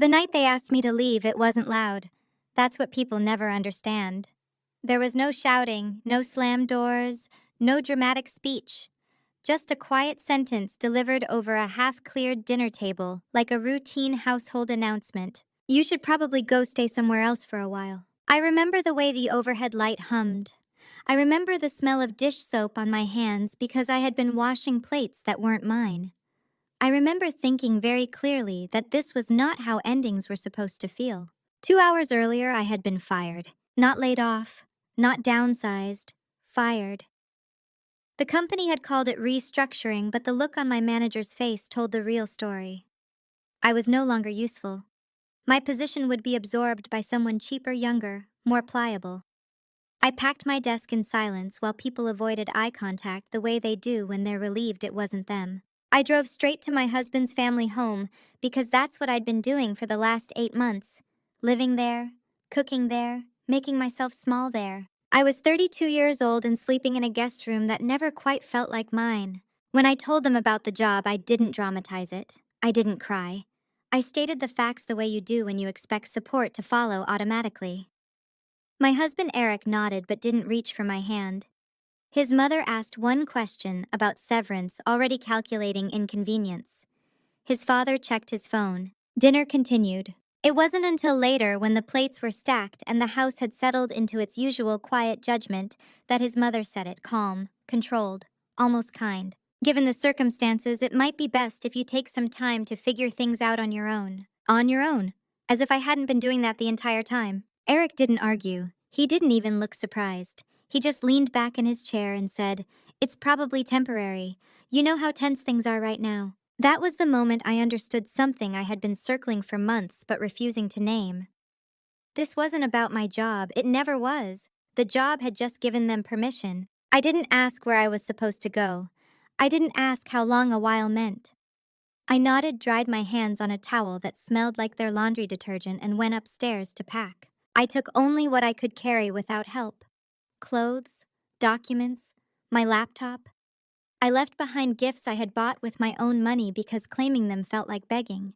The night they asked me to leave, it wasn't loud. That's what people never understand. There was no shouting, no slammed doors, no dramatic speech. Just a quiet sentence delivered over a half-cleared dinner table, like a routine household announcement. You should probably go stay somewhere else for a while. I remember the way the overhead light hummed. I remember the smell of dish soap on my hands because I had been washing plates that weren't mine. I remember thinking very clearly that this was not how endings were supposed to feel. 2 hours earlier, I had been fired. Not laid off, not downsized, fired. The company had called it restructuring, but the look on my manager's face told the real story. I was no longer useful. My position would be absorbed by someone cheaper, younger, more pliable. I packed my desk in silence while people avoided eye contact the way they do when they're relieved it wasn't them. I drove straight to my husband's family home because that's what I'd been doing for the last 8 months. Living there, cooking there, making myself small there. I was 32 years old and sleeping in a guest room that never quite felt like mine. When I told them about the job, I didn't dramatize it. I didn't cry. I stated the facts the way you do when you expect support to follow automatically. My husband Eric nodded but didn't reach for my hand. His mother asked one question about severance, already calculating inconvenience. His father checked his phone. Dinner continued. It wasn't until later, when the plates were stacked and the house had settled into its usual quiet judgment, that his mother said it, calm, controlled, almost kind. Given the circumstances, it might be best if you take some time to figure things out on your own. On your own. As if I hadn't been doing that the entire time. Eric didn't argue. He didn't even look surprised. He just leaned back in his chair and said, "It's probably temporary. You know how tense things are right now." That was the moment I understood something I had been circling for months but refusing to name. This wasn't about my job. It never was. The job had just given them permission. I didn't ask where I was supposed to go. I didn't ask how long a while meant. I nodded, dried my hands on a towel that smelled like their laundry detergent, and went upstairs to pack. I took only what I could carry without help. Clothes, documents, my laptop. I left behind gifts I had bought with my own money because claiming them felt like begging.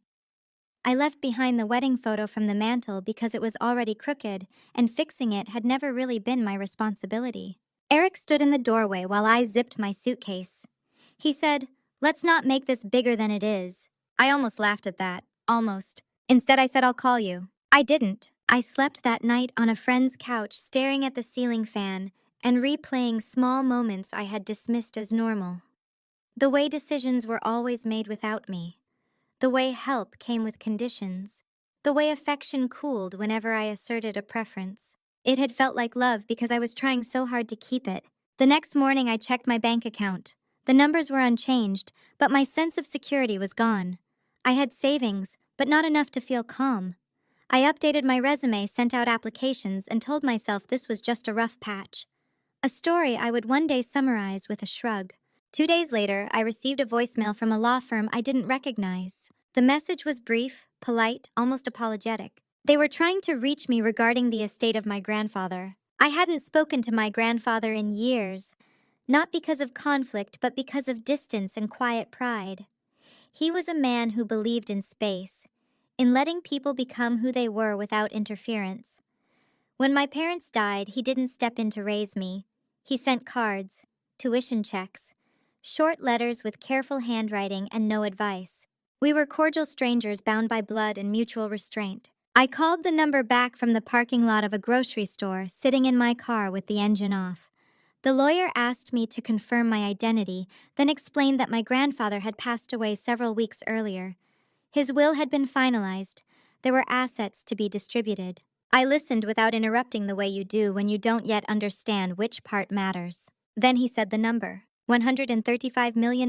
I left behind the wedding photo from the mantel because it was already crooked, and fixing it had never really been my responsibility. Eric stood in the doorway while I zipped my suitcase. He said, "Let's not make this bigger than it is." I almost laughed at that. Almost. Instead, I said, "I'll call you." I didn't. I slept that night on a friend's couch, staring at the ceiling fan and replaying small moments I had dismissed as normal. The way decisions were always made without me. The way help came with conditions. The way affection cooled whenever I asserted a preference. It had felt like love because I was trying so hard to keep it. The next morning, I checked my bank account. The numbers were unchanged, but my sense of security was gone. I had savings, but not enough to feel calm. I updated my resume, sent out applications, and told myself this was just a rough patch. A story I would one day summarize with a shrug. 2 days later, I received a voicemail from a law firm I didn't recognize. The message was brief, polite, almost apologetic. They were trying to reach me regarding the estate of my grandfather. I hadn't spoken to my grandfather in years, not because of conflict, but because of distance and quiet pride. He was a man who believed in space, in letting people become who they were without interference. When my parents died, he didn't step in to raise me. He sent cards, tuition checks, short letters with careful handwriting and no advice. We were cordial strangers bound by blood and mutual restraint. I called the number back from the parking lot of a grocery store, sitting in my car with the engine off. The lawyer asked me to confirm my identity, then explained that my grandfather had passed away several weeks earlier. His will had been finalized. There were assets to be distributed. I listened without interrupting the way you do when you don't yet understand which part matters. Then he said the number, $135 million.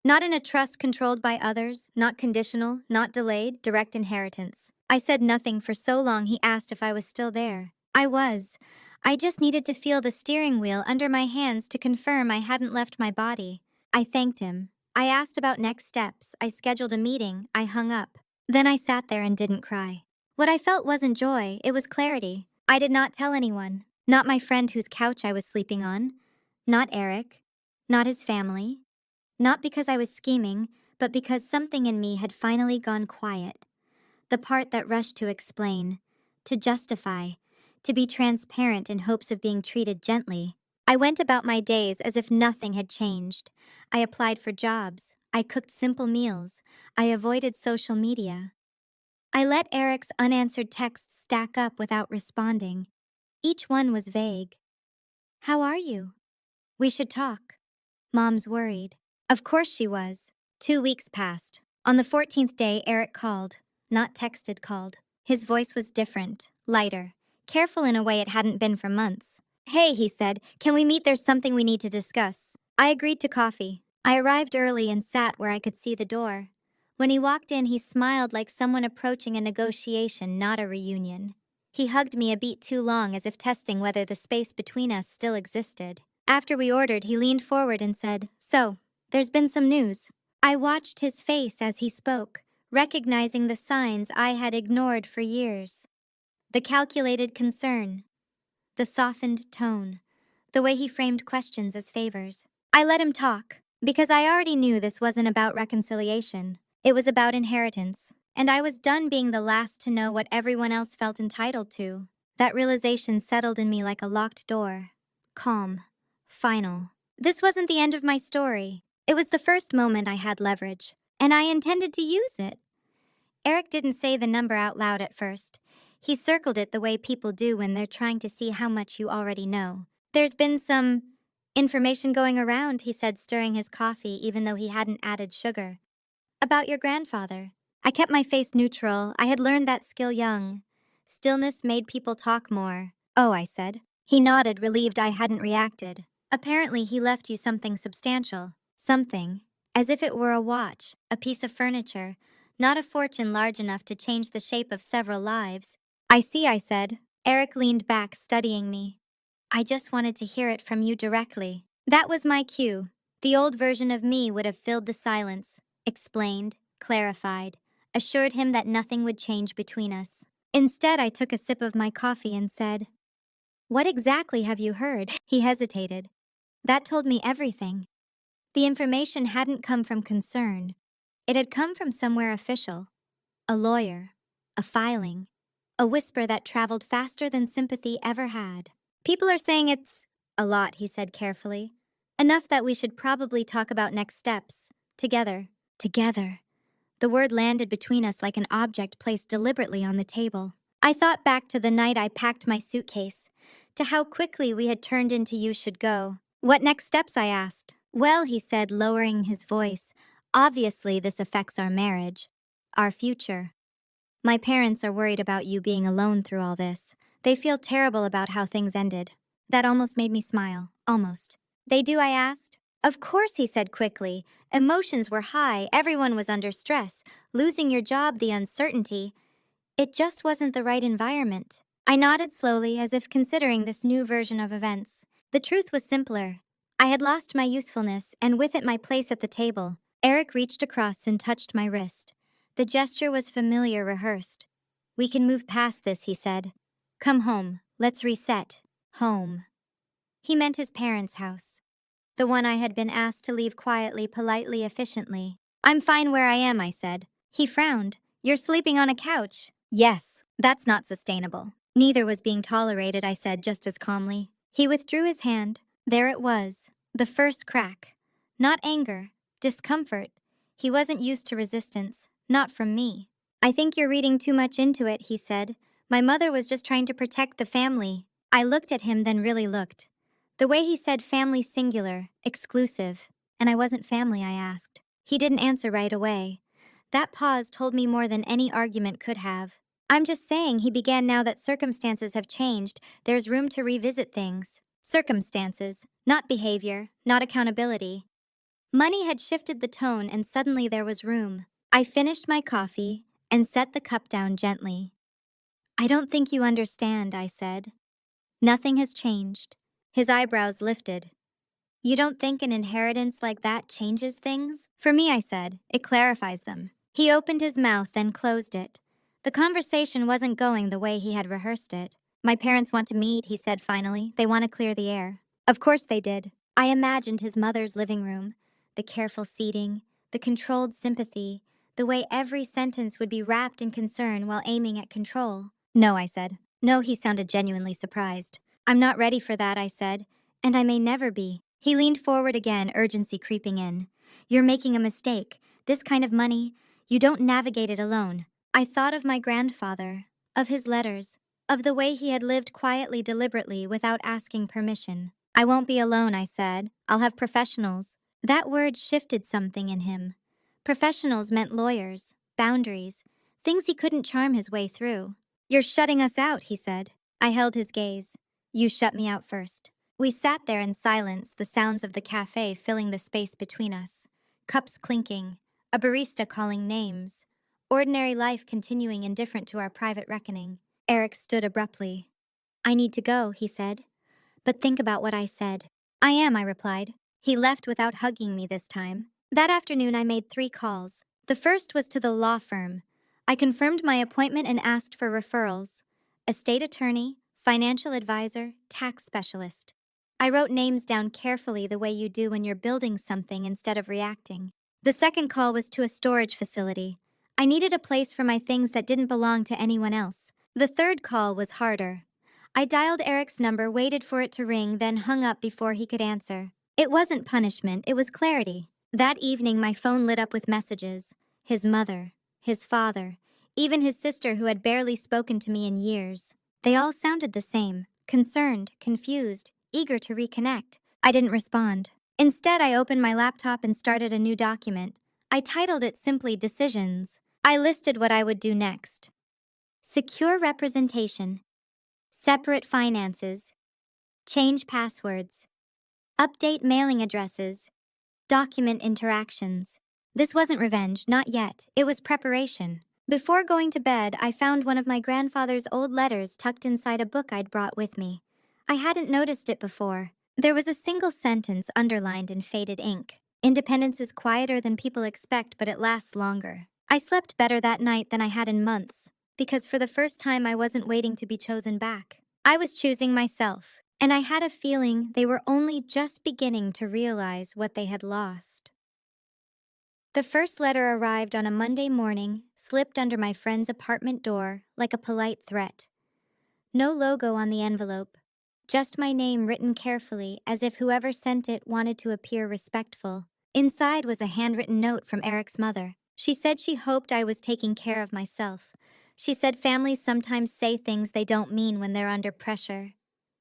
Not in a trust controlled by others, not conditional, not delayed, direct inheritance. I said nothing for so long he asked if I was still there. I was. I just needed to feel the steering wheel under my hands to confirm I hadn't left my body. I thanked him. I asked about next steps. I scheduled a meeting. I hung up. Then I sat there and didn't cry. What I felt wasn't joy, it was clarity. I did not tell anyone. Not my friend whose couch I was sleeping on. Not Eric. Not his family. Not because I was scheming, but because something in me had finally gone quiet. The part that rushed to explain, to justify, to be transparent in hopes of being treated gently. I went about my days as if nothing had changed. I applied for jobs. I cooked simple meals. I avoided social media. I let Eric's unanswered texts stack up without responding. Each one was vague. "How are you?" "We should talk." Mom's worried. Of course she was. 2 weeks passed. On the 14th day, Eric called. Not texted, called. His voice was different, lighter, careful in a way it hadn't been for months. "Hey," he said, "can we meet? There's something we need to discuss." I agreed to coffee. I arrived early and sat where I could see the door. When he walked in, he smiled like someone approaching a negotiation, not a reunion. He hugged me a beat too long, as if testing whether the space between us still existed. After we ordered, he leaned forward and said, "So, there's been some news." I watched his face as he spoke, recognizing the signs I had ignored for years. The calculated concern, the softened tone, the way he framed questions as favors. I let him talk, because I already knew this wasn't about reconciliation. It was about inheritance, and I was done being the last to know what everyone else felt entitled to. That realization settled in me like a locked door. Calm. Final. This wasn't the end of my story. It was the first moment I had leverage, and I intended to use it. Eric didn't say the number out loud at first. He circled it the way people do when they're trying to see how much you already know. "There's been some information going around," he said, stirring his coffee even though he hadn't added sugar. "About your grandfather." I kept my face neutral. I had learned that skill young. Stillness made people talk more. "Oh," I said. He nodded, relieved I hadn't reacted. "Apparently he left you something substantial." Something. As if it were a watch, a piece of furniture, not a fortune large enough to change the shape of several lives. "I see," I said. Eric leaned back, studying me. "I just wanted to hear it from you directly." That was my cue. The old version of me would have filled the silence, explained, clarified, assured him that nothing would change between us. Instead, I took a sip of my coffee and said, "What exactly have you heard?" He hesitated. That told me everything. The information hadn't come from concern. It had come from somewhere official. A lawyer. A filing. A whisper that traveled faster than sympathy ever had. "People are saying it's a lot," he said carefully. "Enough that we should probably talk about next steps. Together." Together. The word landed between us like an object placed deliberately on the table. I thought back to the night I packed my suitcase, to how quickly we had turned into "you should go." "What next steps?" I asked. "Well," he said, lowering his voice, "obviously this affects our marriage, our future. My parents are worried about you being alone through all this. They feel terrible about how things ended." That almost made me smile. Almost. "They do?" I asked. "Of course," he said quickly. Emotions were high, everyone was under stress. Losing your job, the uncertainty. It just wasn't the right environment. I nodded slowly, as if considering this new version of events. The truth was simpler. I had lost my usefulness, and with it my place at the table. Eric reached across and touched my wrist. The gesture was familiar, rehearsed. "We can move past this," he said. "Come home. Let's reset. Home." He meant his parents' house. The one I had been asked to leave quietly, politely, efficiently. "I'm fine where I am," I said. He frowned. "You're sleeping on a couch." "Yes, that's not sustainable." "Neither was being tolerated," I said just as calmly. He withdrew his hand. There it was. The first crack. Not anger. Discomfort. He wasn't used to resistance. Not from me. "I think you're reading too much into it," he said. "My mother was just trying to protect the family." I looked at him, then really looked. The way he said family singular, exclusive. "And I wasn't family?" I asked. He didn't answer right away. That pause told me more than any argument could have. "I'm just saying," he began, "now that circumstances have changed, there's room to revisit things." Circumstances, not behavior, not accountability. Money had shifted the tone, and suddenly there was room. I finished my coffee and set the cup down gently. "I don't think you understand," I said. "Nothing has changed." His eyebrows lifted. "You don't think an inheritance like that changes things?" "For me," I said, "it clarifies them." He opened his mouth, then closed it. The conversation wasn't going the way he had rehearsed it. "My parents want to meet," he said finally. "They want to clear the air." Of course they did. I imagined his mother's living room, the careful seating, the controlled sympathy, the way every sentence would be wrapped in concern while aiming at control. No, I said. No, he sounded genuinely surprised. I'm not ready for that, I said, and I may never be. He leaned forward again, urgency creeping in. You're making a mistake. This kind of money, you don't navigate it alone. I thought of my grandfather, of his letters, of the way he had lived quietly, deliberately, without asking permission. I won't be alone, I said. I'll have professionals. That word shifted something in him. Professionals meant lawyers, boundaries, things he couldn't charm his way through. You're shutting us out, he said. I held his gaze. You shut me out first. We sat there in silence, the sounds of the cafe filling the space between us. Cups clinking, a barista calling names. Ordinary life continuing indifferent to our private reckoning. Eric stood abruptly. I need to go, he said. But think about what I said. I am, I replied. He left without hugging me this time. That afternoon I made 3 calls. The first was to the law firm. I confirmed my appointment and asked for referrals. Estate attorney, financial advisor, tax specialist. I wrote names down carefully the way you do when you're building something instead of reacting. The second call was to a storage facility. I needed a place for my things that didn't belong to anyone else. The third call was harder. I dialed Eric's number, waited for it to ring, then hung up before he could answer. It wasn't punishment, it was clarity. That evening my phone lit up with messages. His mother, his father, even his sister who had barely spoken to me in years. They all sounded the same, concerned, confused, eager to reconnect. I didn't respond. Instead, I opened my laptop and started a new document. I titled it simply Decisions. I listed what I would do next. Secure representation. Separate finances. Change passwords. Update mailing addresses. Document interactions. This wasn't revenge, not yet. It was preparation. Before going to bed, I found one of my grandfather's old letters tucked inside a book I'd brought with me. I hadn't noticed it before. There was a single sentence underlined in faded ink. Independence is quieter than people expect, but it lasts longer. I slept better that night than I had in months, because for the first time I wasn't waiting to be chosen back. I was choosing myself, and I had a feeling they were only just beginning to realize what they had lost. The first letter arrived on a Monday morning, slipped under my friend's apartment door like a polite threat. No logo on the envelope, just my name written carefully as if whoever sent it wanted to appear respectful. Inside was a handwritten note from Eric's mother. She said she hoped I was taking care of myself. She said families sometimes say things they don't mean when they're under pressure.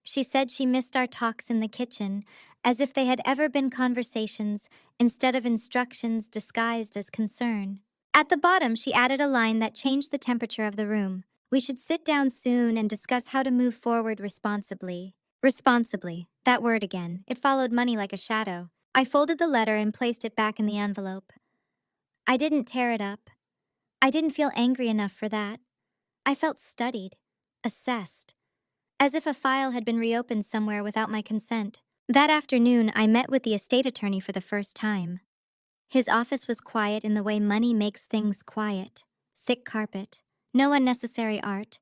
She said she missed our talks in the kitchen, as if they had ever been conversations instead of instructions disguised as concern. At the bottom, she added a line that changed the temperature of the room. We should sit down soon and discuss how to move forward responsibly. Responsibly, that word again. It followed money like a shadow. I folded the letter and placed it back in the envelope. I didn't tear it up. I didn't feel angry enough for that. I felt studied, assessed, as if a file had been reopened somewhere without my consent. That afternoon, I met with the estate attorney for the first time. His office was quiet in the way money makes things quiet. Thick carpet, no unnecessary art,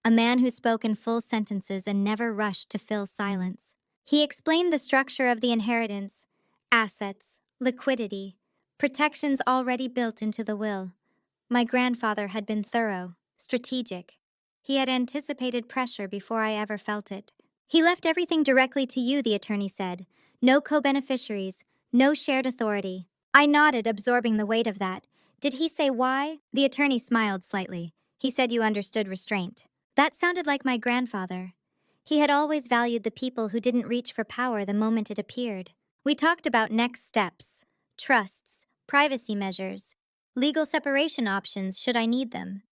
a man who spoke in full sentences and never rushed to fill silence. He explained the structure of the inheritance, assets, liquidity, protections already built into the will. My grandfather had been thorough, strategic. He had anticipated pressure before I ever felt it. He left everything directly to you, the attorney said. No co-beneficiaries, no shared authority. I nodded, absorbing the weight of that. Did he say why? The attorney smiled slightly. He said you understood restraint. That sounded like my grandfather. He had always valued the people who didn't reach for power the moment it appeared. We talked about next steps, trusts, privacy measures, legal separation options should I need them.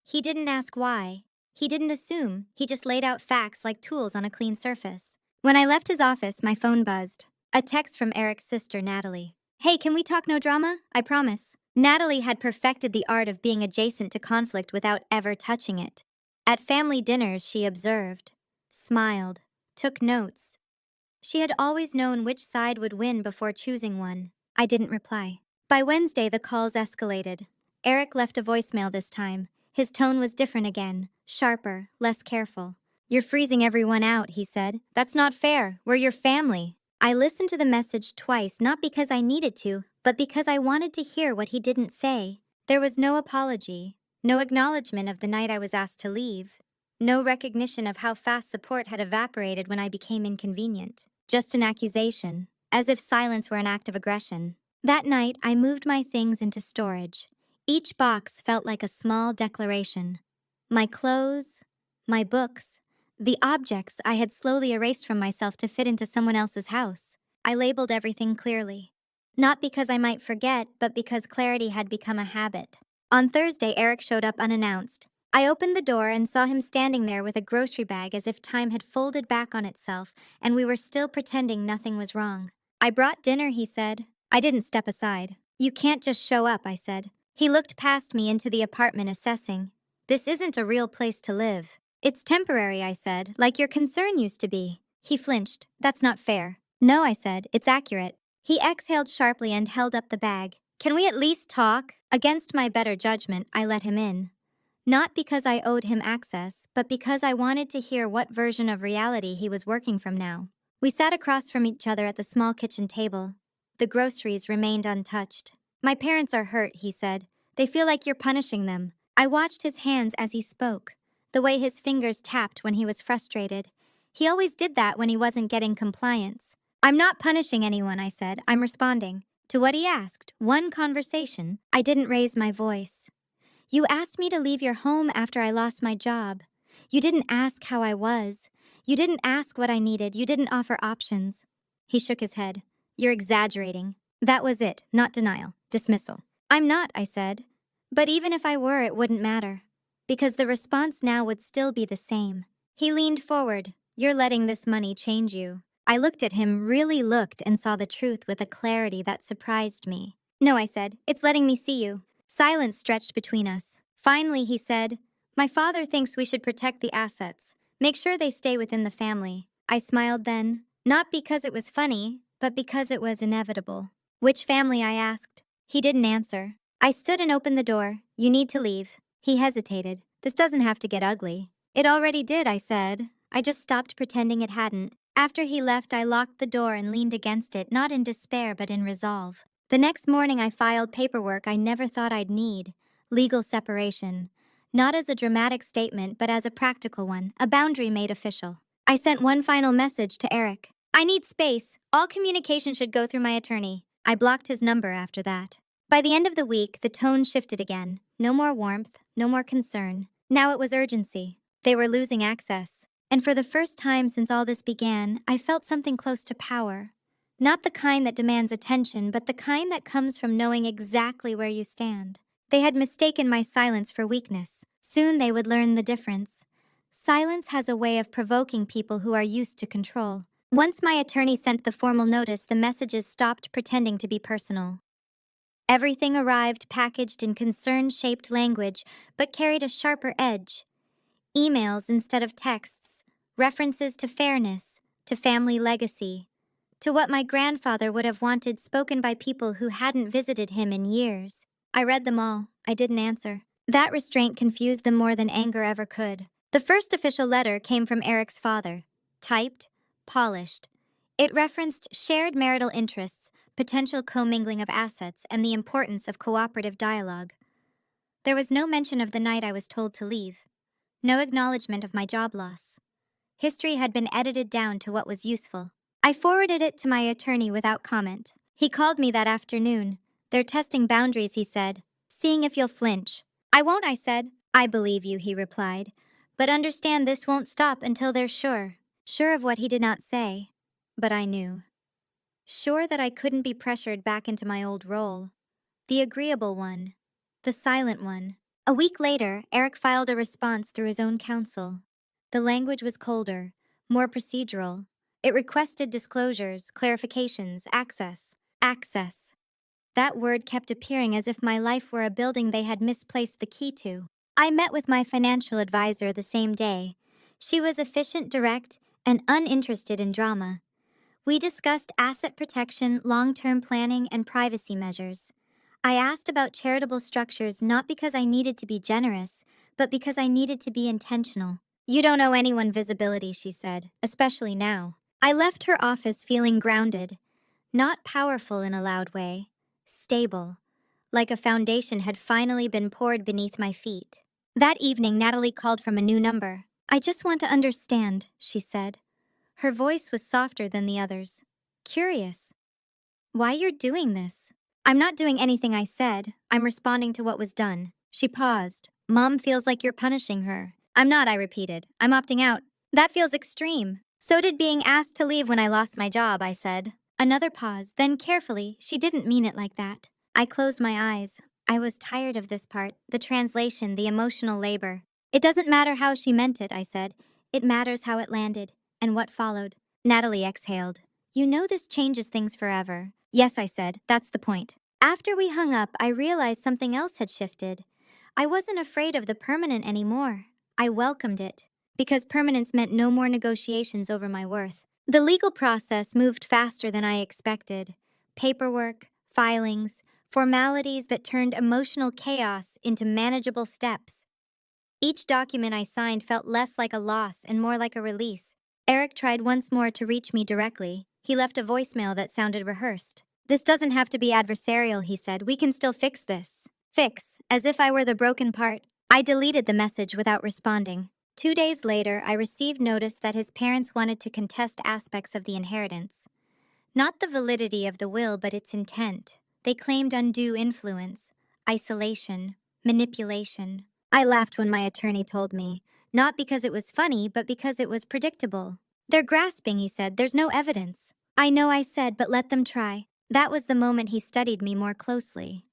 He didn't ask why. He didn't assume. He just laid out facts like tools on a clean surface. When I left his office, my phone buzzed. A text from Eric's sister, Natalie. Hey, can we talk no drama? I promise. Natalie had perfected the art of being adjacent to conflict without ever touching it. At family dinners, she observed, smiled, took notes. She had always known which side would win before choosing one. I didn't reply. By Wednesday, the calls escalated. Eric left a voicemail this time. His tone was different again, sharper, less careful. You're freezing everyone out, he said. That's not fair. We're your family. I listened to the message twice, not because I needed to, but because I wanted to hear what he didn't say. There was no apology, no acknowledgement of the night I was asked to leave, no recognition of how fast support had evaporated when I became inconvenient. Just an accusation, as if silence were an act of aggression. That night, I moved my things into storage. Each box felt like a small declaration. My clothes, my books, the objects I had slowly erased from myself to fit into someone else's house. I labeled everything clearly. Not because I might forget, but because clarity had become a habit. On Thursday, Eric showed up unannounced. I opened the door and saw him standing there with a grocery bag as if time had folded back on itself and we were still pretending nothing was wrong. "I brought dinner," he said. I didn't step aside. "You can't just show up," I said. He looked past me into the apartment, assessing. "This isn't a real place to live." "It's temporary," I said, "like your concern used to be." He flinched. "That's not fair." "No," I said, "it's accurate." He exhaled sharply and held up the bag. "Can we at least talk?" Against my better judgment, I let him in. Not because I owed him access, but because I wanted to hear what version of reality he was working from now. We sat across from each other at the small kitchen table. The groceries remained untouched. "My parents are hurt," he said. "They feel like you're punishing them." I watched his hands as he spoke, the way his fingers tapped when he was frustrated. He always did that when he wasn't getting compliance. "I'm not punishing anyone," I said. "I'm responding to what he asked. One conversation." I didn't raise my voice. "You asked me to leave your home after I lost my job. You didn't ask how I was. You didn't ask what I needed. You didn't offer options." He shook his head. "You're exaggerating." That was it, not denial, dismissal. "I'm not," I said. "But even if I were, it wouldn't matter. Because the response now would still be the same." He leaned forward. "You're letting this money change you." I looked at him, really looked, and saw the truth with a clarity that surprised me. "No," I said. "It's letting me see you." Silence stretched between us. Finally, he said, "My father thinks we should protect the assets. Make sure they stay within the family." I smiled then, not because it was funny, but because it was inevitable. "Which family?" I asked. He didn't answer. I stood and opened the door. "You need to leave." He hesitated. "This doesn't have to get ugly." "It already did," I said. I just stopped pretending it hadn't. After he left, I locked the door and leaned against it, not in despair but in resolve. The next morning, I filed paperwork I never thought I'd need. Legal separation. Not as a dramatic statement, but as a practical one, a boundary made official. I sent one final message to Eric. "I need space. All communication should go through my attorney." I blocked his number after that. By the end of the week, the tone shifted again. No more warmth, no more concern. Now it was urgency. They were losing access. And for the first time since all this began, I felt something close to power. Not the kind that demands attention, but the kind that comes from knowing exactly where you stand. They had mistaken my silence for weakness. Soon they would learn the difference. Silence has a way of provoking people who are used to control. Once my attorney sent the formal notice, the messages stopped pretending to be personal. Everything arrived packaged in concern-shaped language, but carried a sharper edge. Emails instead of texts, references to fairness, to family legacy, to what my grandfather would have wanted spoken by people who hadn't visited him in years. I read them all. I didn't answer. That restraint confused them more than anger ever could. The first official letter came from Eric's father. Typed, polished. It referenced shared marital interests, potential commingling of assets, and the importance of cooperative dialogue. There was no mention of the night I was told to leave. No acknowledgement of my job loss. History had been edited down to what was useful. I forwarded it to my attorney without comment. He called me that afternoon. "They're testing boundaries," he said, "seeing if you'll flinch." "I won't," I said. "I believe you," he replied. "But understand this won't stop until they're sure." Sure of what he did not say, but I knew. Sure that I couldn't be pressured back into my old role. The agreeable one. The silent one. A week later, Eric filed a response through his own counsel. The language was colder, more procedural. It requested disclosures, clarifications, access. Access. That word kept appearing as if my life were a building they had misplaced the key to. I met with my financial advisor the same day. She was efficient, direct, and uninterested in drama. We discussed asset protection, long-term planning, and privacy measures. I asked about charitable structures not because I needed to be generous, but because I needed to be intentional. "You don't owe anyone visibility," she said, "especially now." I left her office feeling grounded, not powerful in a loud way, stable, like a foundation had finally been poured beneath my feet. That evening, Natalie called from a new number. "I just want to understand," she said. Her voice was softer than the others. "Curious. Why you're doing this?" "I'm not doing anything I said. I'm responding to what was done." She paused. "Mom feels like you're punishing her." "I'm not," I repeated. "I'm opting out." "That feels extreme." "So did being asked to leave when I lost my job," I said. Another pause, then carefully, "She didn't mean it like that." I closed my eyes. I was tired of this part, the translation, the emotional labor. "It doesn't matter how she meant it," I said. "It matters how it landed, and what followed." Natalie exhaled. "You know this changes things forever." "Yes," I said, "that's the point." After we hung up, I realized something else had shifted. I wasn't afraid of the permanent anymore. I welcomed it, because permanence meant no more negotiations over my worth. The legal process moved faster than I expected. Paperwork, filings, formalities that turned emotional chaos into manageable steps. Each document I signed felt less like a loss and more like a release. Eric tried once more to reach me directly. He left a voicemail that sounded rehearsed. "This doesn't have to be adversarial," he said. "We can still fix this." Fix, as if I were the broken part. I deleted the message without responding. 2 days later, I received notice that his parents wanted to contest aspects of the inheritance. Not the validity of the will, but its intent. They claimed undue influence, isolation, manipulation. I laughed when my attorney told me, not because it was funny, but because it was predictable. "They're grasping," he said. "There's no evidence." "I know," I said, "but let them try." That was the moment he studied me more closely.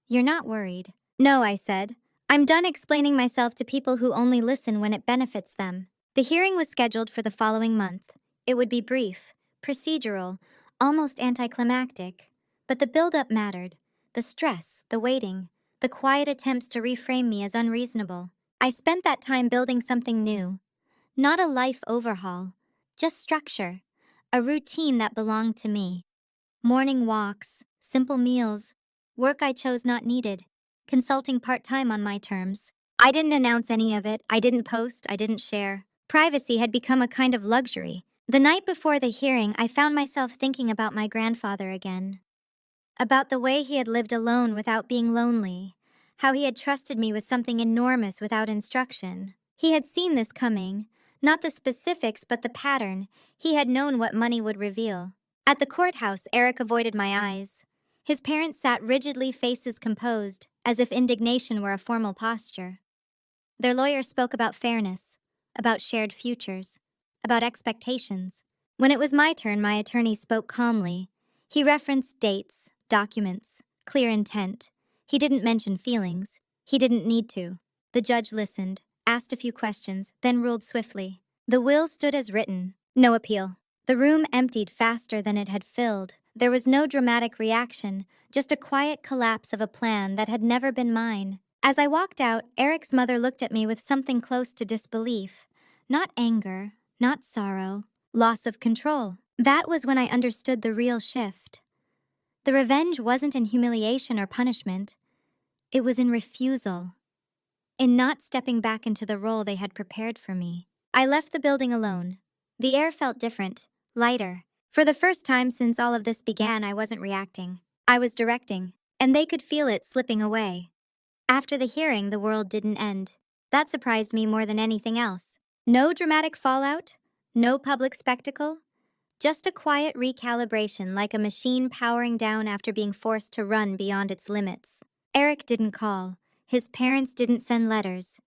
"You're not worried?" "No," I said. "I'm done explaining myself to people who only listen when it benefits them." The hearing was scheduled for the following month. It would be brief, procedural, almost anticlimactic. But the build-up mattered. The stress, the waiting, the quiet attempts to reframe me as unreasonable. I spent that time building something new. Not a life overhaul, just structure. A routine that belonged to me. Morning walks, simple meals, work I chose not needed, consulting part-time on my terms. I didn't announce any of it, I didn't post, I didn't share. Privacy had become a kind of luxury. The night before the hearing, I found myself thinking about my grandfather again. About the way he had lived alone without being lonely. How he had trusted me with something enormous without instruction. He had seen this coming. Not the specifics, but the pattern. He had known what money would reveal. At the courthouse, Eric avoided my eyes. His parents sat rigidly, faces composed, as if indignation were a formal posture. Their lawyer spoke about fairness, about shared futures, about expectations. When it was my turn, my attorney spoke calmly. He referenced dates, documents, clear intent. He didn't mention feelings. He didn't need to. The judge listened, asked a few questions, then ruled swiftly. The will stood as written. No appeal. The room emptied faster than it had filled. There was no dramatic reaction, just a quiet collapse of a plan that had never been mine. As I walked out, Eric's mother looked at me with something close to disbelief. Not anger, not sorrow, loss of control. That was when I understood the real shift. The revenge wasn't in humiliation or punishment. It was in refusal. In not stepping back into the role they had prepared for me. I left the building alone. The air felt different. Lighter. For the first time since all of this began, I wasn't reacting. I was directing, and they could feel it slipping away. After the hearing, the world didn't end. That surprised me more than anything else. No dramatic fallout, no public spectacle, just a quiet recalibration like a machine powering down after being forced to run beyond its limits. Eric didn't call. His parents didn't send letters.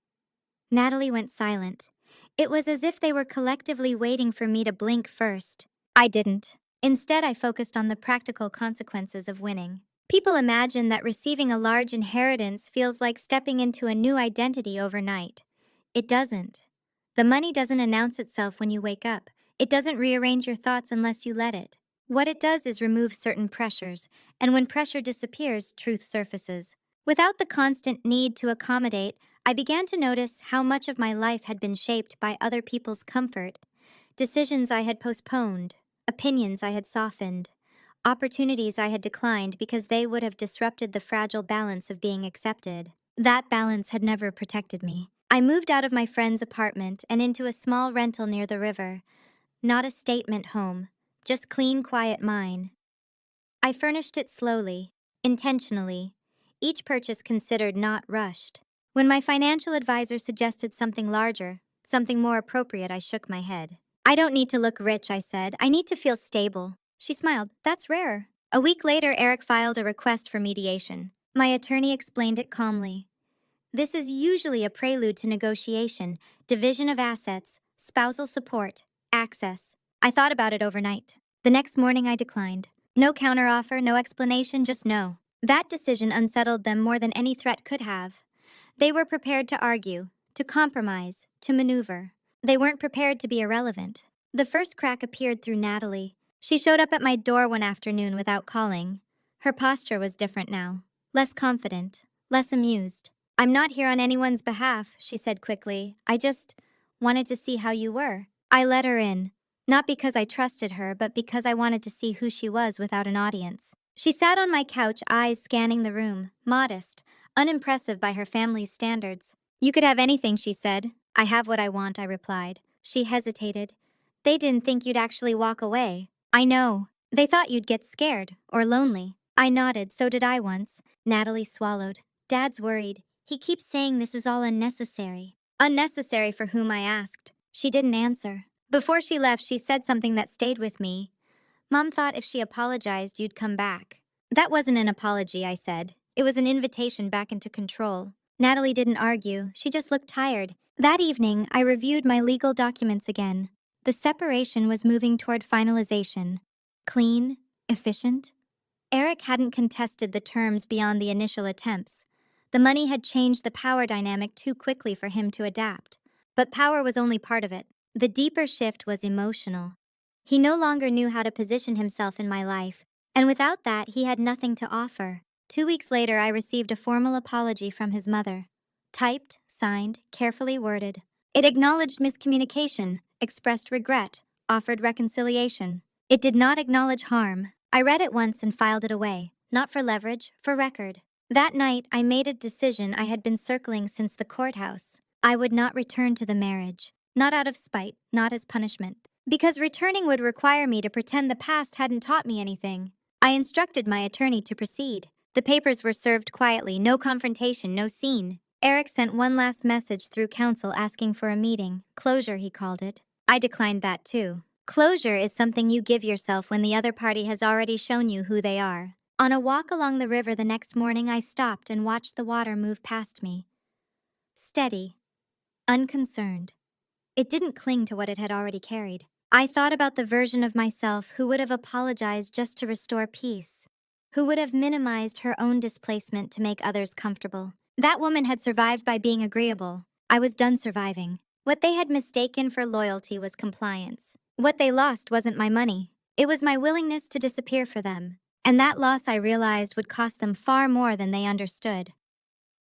Natalie went silent. It was as if they were collectively waiting for me to blink first. I didn't. Instead, I focused on the practical consequences of winning. People imagine that receiving a large inheritance feels like stepping into a new identity overnight. It doesn't. The money doesn't announce itself when you wake up. It doesn't rearrange your thoughts unless you let it. What it does is remove certain pressures, and when pressure disappears, truth surfaces. Without the constant need to accommodate, I began to notice how much of my life had been shaped by other people's comfort. Decisions I had postponed, opinions I had softened, opportunities I had declined because they would have disrupted the fragile balance of being accepted. That balance had never protected me. I moved out of my friend's apartment and into a small rental near the river. Not a statement home, just clean, quiet mine. I furnished it slowly, intentionally. each purchase considered, not rushed. When my financial advisor suggested something larger, something more appropriate, I shook my head. I don't need to look rich, I said. I need to feel stable. She smiled. That's rare. A week later, Eric filed a request for mediation. My attorney explained it calmly. This is usually a prelude to negotiation, division of assets, spousal support, access. I thought about it overnight. The next morning, I declined. No counteroffer, no explanation, just no. That decision unsettled them more than any threat could have. They were prepared to argue, to compromise, to maneuver. They weren't prepared to be irrelevant. The first crack appeared through Natalie. She showed up at my door one afternoon without calling. Her posture was different now, less confident, less amused. I'm not here on anyone's behalf, she said quickly. I just wanted to see how you were. I let her in, not because I trusted her, but because I wanted to see who she was without an audience. She sat on my couch, eyes scanning the room, modest, unimpressive by her family's standards. You could have anything, she said. I have what I want, I replied. She hesitated. They didn't think you'd actually walk away. I know. They thought you'd get scared or lonely. I nodded. So did I once. Natalie swallowed. Dad's worried. He keeps saying this is all unnecessary. Unnecessary for whom, I asked. She didn't answer. Before she left, she said something that stayed with me. Mom thought if she apologized, you'd come back. That wasn't an apology, I said. It was an invitation back into control. Natalie didn't argue. She just looked tired. That evening, I reviewed my legal documents again. The separation was moving toward finalization. Clean, efficient. Eric hadn't contested the terms beyond the initial attempts. The money had changed the power dynamic too quickly for him to adapt. But power was only part of it. The deeper shift was emotional. He no longer knew how to position himself in my life, and without that, he had nothing to offer. 2 weeks later, I received a formal apology from his mother. Typed, signed, carefully worded. It acknowledged miscommunication, expressed regret, offered reconciliation. It did not acknowledge harm. I read it once and filed it away, not for leverage, for record. That night, I made a decision I had been circling since the courthouse. I would not return to the marriage, not out of spite, not as punishment, because returning would require me to pretend the past hadn't taught me anything. I instructed my attorney to proceed. The papers were served quietly, no confrontation, no scene. Eric sent one last message through counsel asking for a meeting. Closure, he called it. I declined that too. Closure is something you give yourself when the other party has already shown you who they are. On a walk along the river the next morning, I stopped and watched the water move past me. Steady, unconcerned. It didn't cling to what it had already carried. I thought about the version of myself who would have apologized just to restore peace, who would have minimized her own displacement to make others comfortable. That woman had survived by being agreeable. I was done surviving. What they had mistaken for loyalty was compliance. What they lost wasn't my money. It was my willingness to disappear for them. And that loss, I realized, would cost them far more than they understood.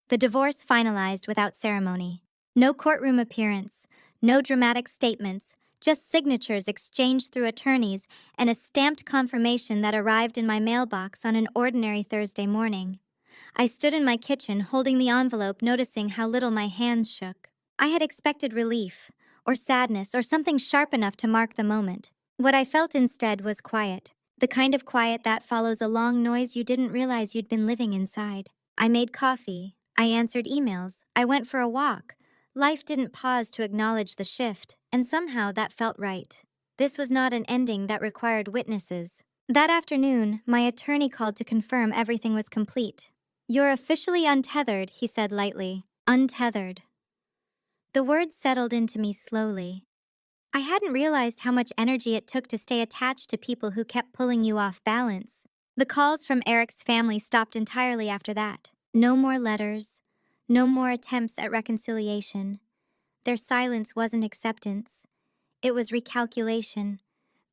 The divorce finalized without ceremony. No courtroom appearance, no dramatic statements, just signatures exchanged through attorneys and a stamped confirmation that arrived in my mailbox on an ordinary Thursday morning. I stood in my kitchen holding the envelope, noticing how little my hands shook. I had expected relief, or sadness, or something sharp enough to mark the moment. What I felt instead was quiet, the kind of quiet that follows a long noise you didn't realize you'd been living inside. I made coffee. I answered emails. I went for a walk. Life didn't pause to acknowledge the shift, and somehow that felt right. This was not an ending that required witnesses. That afternoon, my attorney called to confirm everything was complete. You're officially untethered, he said lightly. Untethered. The words settled into me slowly. I hadn't realized how much energy it took to stay attached to people who kept pulling you off balance. The calls from Eric's family stopped entirely after that. No more letters. No more attempts at reconciliation. Their silence wasn't acceptance. It was recalculation.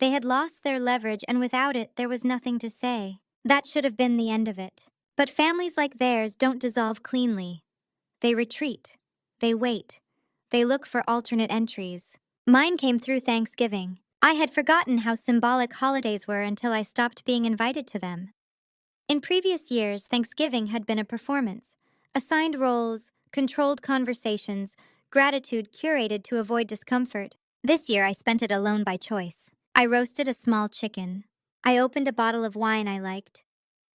They had lost their leverage, and without it, there was nothing to say. That should have been the end of it. But families like theirs don't dissolve cleanly. They retreat. They wait. They look for alternate entries. Mine came through Thanksgiving. I had forgotten how symbolic holidays were until I stopped being invited to them. In previous years, Thanksgiving had been a performance. Assigned roles, controlled conversations, gratitude curated to avoid discomfort. This year, I spent it alone by choice. I roasted a small chicken. I opened a bottle of wine I liked.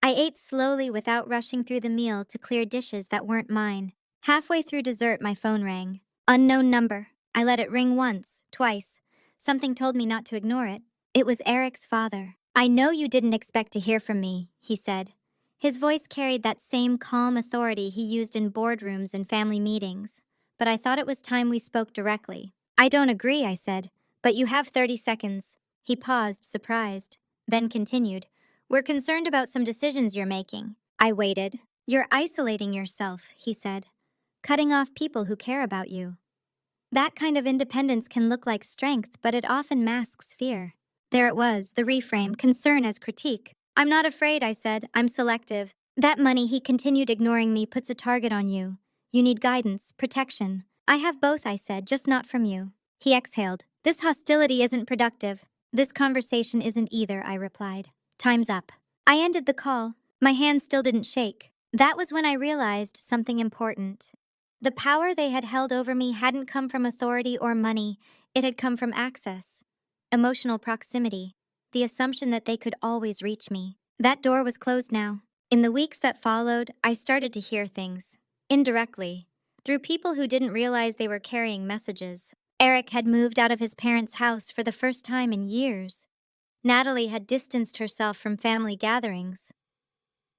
I ate slowly without rushing through the meal to clear dishes that weren't mine. Halfway through dessert, my phone rang. Unknown number. I let it ring once, twice. Something told me not to ignore it. It was Eric's father. "I know you didn't expect to hear from me," he said. His voice carried that same calm authority he used in boardrooms and family meetings. But I thought it was time we spoke directly. "I don't agree," I said, "but you have 30 seconds. He paused, surprised, then continued. "We're concerned about some decisions you're making." I waited. "You're isolating yourself," he said, "cutting off people who care about you. That kind of independence can look like strength, but it often masks fear." There it was, the reframe, concern as critique. "I'm not afraid," I said. "I'm selective." "That money," he continued, ignoring me, "puts a target on you. You need guidance, protection." "I have both," I said, "just not from you." He exhaled. "This hostility isn't productive." "This conversation isn't either," I replied. "Time's up." I ended the call. My hand still didn't shake. That was when I realized something important. The power they had held over me hadn't come from authority or money. It had come from access, emotional proximity, the assumption that they could always reach me. That door was closed now. In the weeks that followed, I started to hear things. Indirectly, through people who didn't realize they were carrying messages. Eric had moved out of his parents' house for the first time in years. Natalie had distanced herself from family gatherings.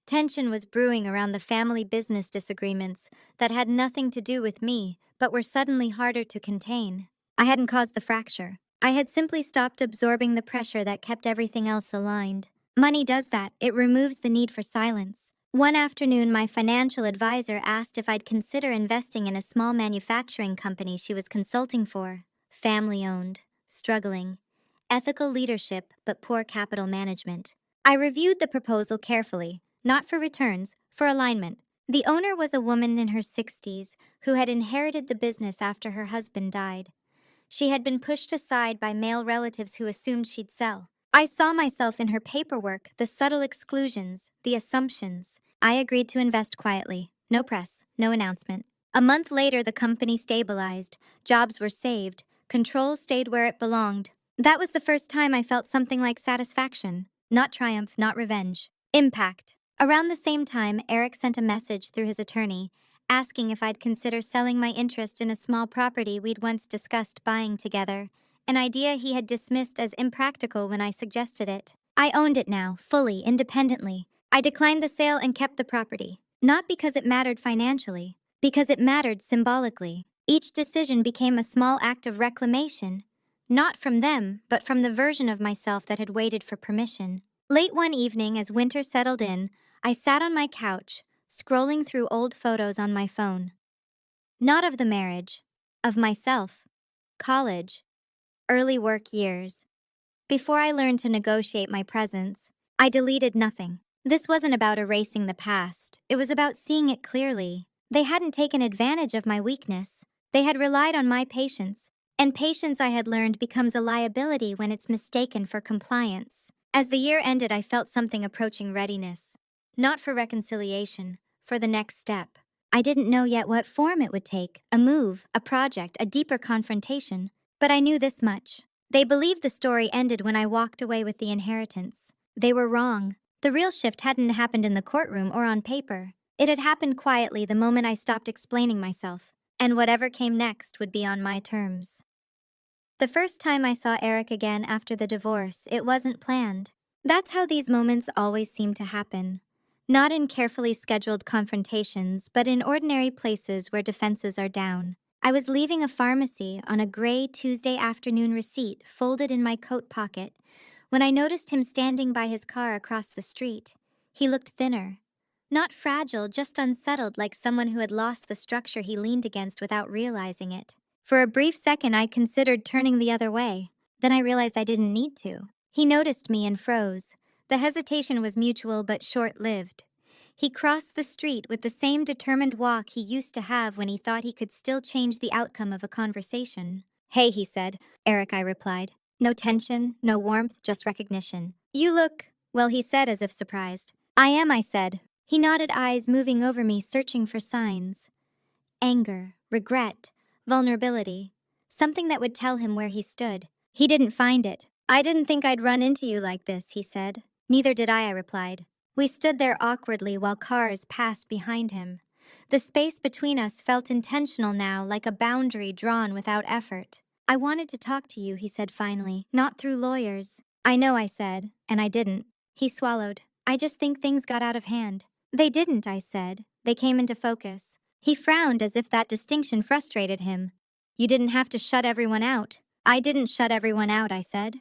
Tension was brewing around the family business disagreements that had nothing to do with me, but were suddenly harder to contain. I hadn't caused the fracture. I had simply stopped absorbing the pressure that kept everything else aligned. Money does that. It removes the need for silence. One afternoon, my financial advisor asked if I'd consider investing in a small manufacturing company she was consulting for. Family-owned, struggling, ethical leadership, but poor capital management. I reviewed the proposal carefully. Not for returns, for alignment. The owner was a woman in her 60s who had inherited the business after her husband died. She had been pushed aside by male relatives who assumed she'd sell. I saw myself in her paperwork, the subtle exclusions, the assumptions. I agreed to invest quietly. No press, no announcement. A month later, the company stabilized. Jobs were saved. Control stayed where it belonged. That was the first time I felt something like satisfaction. Not triumph, not revenge. Impact. Around the same time, Eric sent a message through his attorney, asking if I'd consider selling my interest in a small property we'd once discussed buying together, an idea he had dismissed as impractical when I suggested it. I owned it now, fully, independently. I declined the sale and kept the property, not because it mattered financially, because it mattered symbolically. Each decision became a small act of reclamation, not from them, but from the version of myself that had waited for permission. Late one evening, as winter settled in, I sat on my couch, scrolling through old photos on my phone. Not of the marriage, of myself, college, early work years. Before I learned to negotiate my presence, I deleted nothing. This wasn't about erasing the past, it was about seeing it clearly. They hadn't taken advantage of my weakness. They had relied on my patience, and patience, I had learned, becomes a liability when it's mistaken for compliance. As the year ended, I felt something approaching readiness. Not for reconciliation, for the next step. I didn't know yet what form it would take, a move, a project, a deeper confrontation. But I knew this much. They believed the story ended when I walked away with the inheritance. They were wrong. The real shift hadn't happened in the courtroom or on paper. It had happened quietly the moment I stopped explaining myself, and whatever came next would be on my terms. The first time I saw Eric again after the divorce, it wasn't planned. That's how these moments always seem to happen. Not in carefully scheduled confrontations, but in ordinary places where defenses are down. I was leaving a pharmacy on a gray Tuesday afternoon receipt folded in my coat pocket when I noticed him standing by his car across the street. He looked thinner. Not fragile, just unsettled, like someone who had lost the structure he leaned against without realizing it. For a brief second, I considered turning the other way. Then I realized I didn't need to. He noticed me and froze. The hesitation was mutual but short-lived. He crossed the street with the same determined walk he used to have when he thought he could still change the outcome of a conversation. "Hey," he said. "Eric," I replied. No tension, no warmth, just recognition. "You look," well, he said as if surprised. "I am," I said. He nodded, eyes moving over me, searching for signs. Anger, regret, vulnerability. Something that would tell him where he stood. He didn't find it. "I didn't think I'd run into you like this," he said. "Neither did I replied. We stood there awkwardly while cars passed behind him. The space between us felt intentional now, like a boundary drawn without effort. I wanted to talk to you, he said finally, not through lawyers. I know, I said, and I didn't. He swallowed. I just think things got out of hand. They didn't, I said. They came into focus. He frowned as if that distinction frustrated him. You didn't have to shut everyone out. I didn't shut everyone out, I said.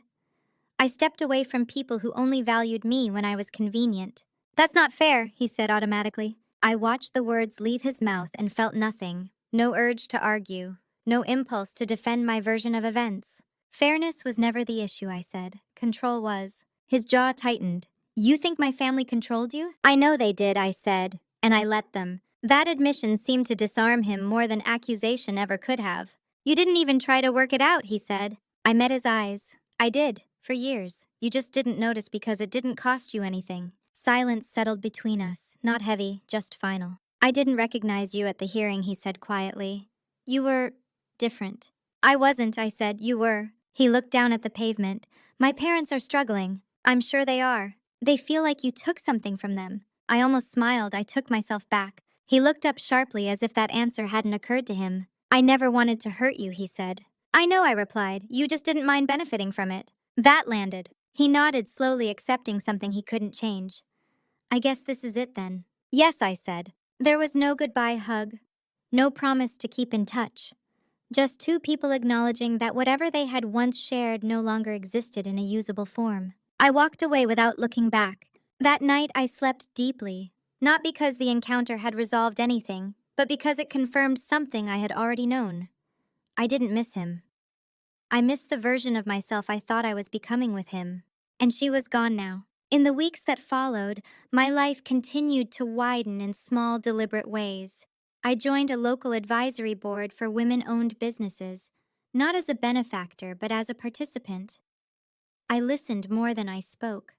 I stepped away from people who only valued me when I was convenient. That's not fair, he said automatically. I watched the words leave his mouth and felt nothing. No urge to argue. No impulse to defend my version of events. Fairness was never the issue, I said. Control was. His jaw tightened. You think my family controlled you? I know they did, I said, and I let them. That admission seemed to disarm him more than accusation ever could have. You didn't even try to work it out, he said. I met his eyes. I did, for years. You just didn't notice because it didn't cost you anything. Silence settled between us, not heavy, just final. I didn't recognize you at the hearing, he said quietly. You were different. I wasn't, I said. You were. He looked down at the pavement. My parents are struggling. I'm sure they are. They feel like you took something from them. I almost smiled. I took myself back. He looked up sharply as if that answer hadn't occurred to him. I never wanted to hurt you, he said. I know, I replied. You just didn't mind benefiting from it. That landed. He nodded, slowly accepting something he couldn't change. I guess this is it then. Yes, I said. There was no goodbye hug. No promise to keep in touch. Just two people acknowledging that whatever they had once shared no longer existed in a usable form. I walked away without looking back. That night I slept deeply, not because the encounter had resolved anything, but because it confirmed something I had already known. I didn't miss him. I missed the version of myself I thought I was becoming with him. And she was gone now. In the weeks that followed, my life continued to widen in small, deliberate ways. I joined a local advisory board for women-owned businesses, not as a benefactor, but as a participant. I listened more than I spoke.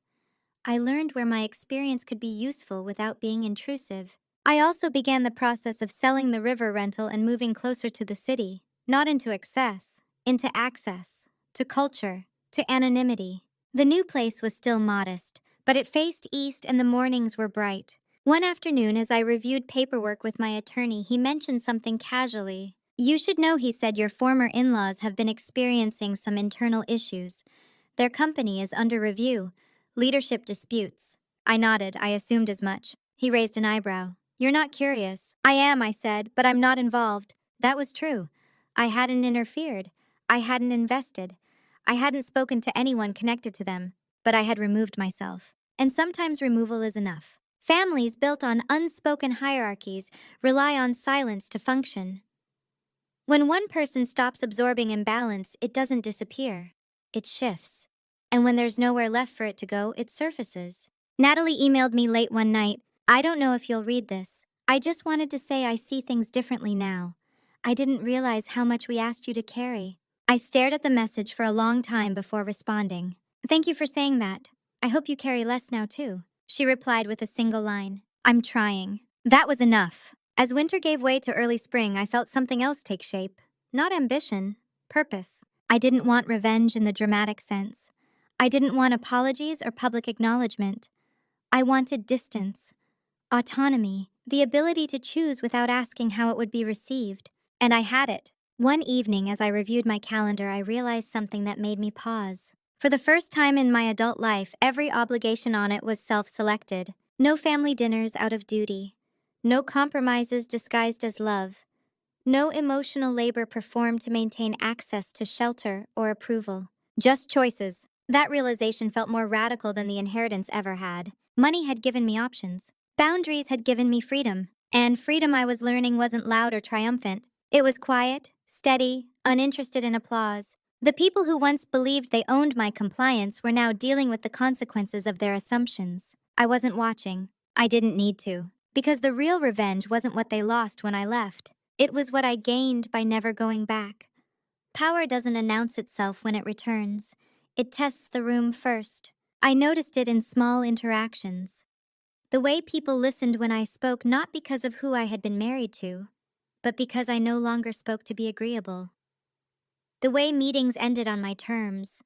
I learned where my experience could be useful without being intrusive. I also began the process of selling the river rental and moving closer to the city, not into excess, into access, to culture, to anonymity. The new place was still modest, but it faced east and the mornings were bright. One afternoon, as I reviewed paperwork with my attorney, he mentioned something casually. You should know, he said, your former in-laws have been experiencing some internal issues. Their company is under review. Leadership disputes. I nodded. I assumed as much. He raised an eyebrow. You're not curious. I am, I said, but I'm not involved. That was true. I hadn't interfered. I hadn't invested. I hadn't spoken to anyone connected to them, but I had removed myself. And sometimes removal is enough. Families built on unspoken hierarchies rely on silence to function. When one person stops absorbing imbalance, it doesn't disappear. It shifts. And when there's nowhere left for it to go, it surfaces. Natalie emailed me late one night. I don't know if you'll read this. I just wanted to say I see things differently now. I didn't realize how much we asked you to carry. I stared at the message for a long time before responding. Thank you for saying that. I hope you carry less now too. She replied with a single line. I'm trying. That was enough. As winter gave way to early spring, I felt something else take shape. Not ambition, purpose. I didn't want revenge in the dramatic sense. I didn't want apologies or public acknowledgement. I wanted distance, autonomy, the ability to choose without asking how it would be received. And I had it. One evening, as I reviewed my calendar, I realized something that made me pause. For the first time in my adult life, every obligation on it was self-selected. No family dinners out of duty. No compromises disguised as love. No emotional labor performed to maintain access to shelter or approval. Just choices. That realization felt more radical than the inheritance ever had. Money had given me options. Boundaries had given me freedom. And freedom, I was learning, wasn't loud or triumphant. It was quiet, steady, uninterested in applause. The people who once believed they owned my compliance were now dealing with the consequences of their assumptions. I wasn't watching. I didn't need to. Because the real revenge wasn't what they lost when I left. It was what I gained by never going back. Power doesn't announce itself when it returns. It tests the room first. I noticed it in small interactions. The way people listened when I spoke, not because of who I had been married to, but because I no longer spoke to be agreeable. The way meetings ended on my terms.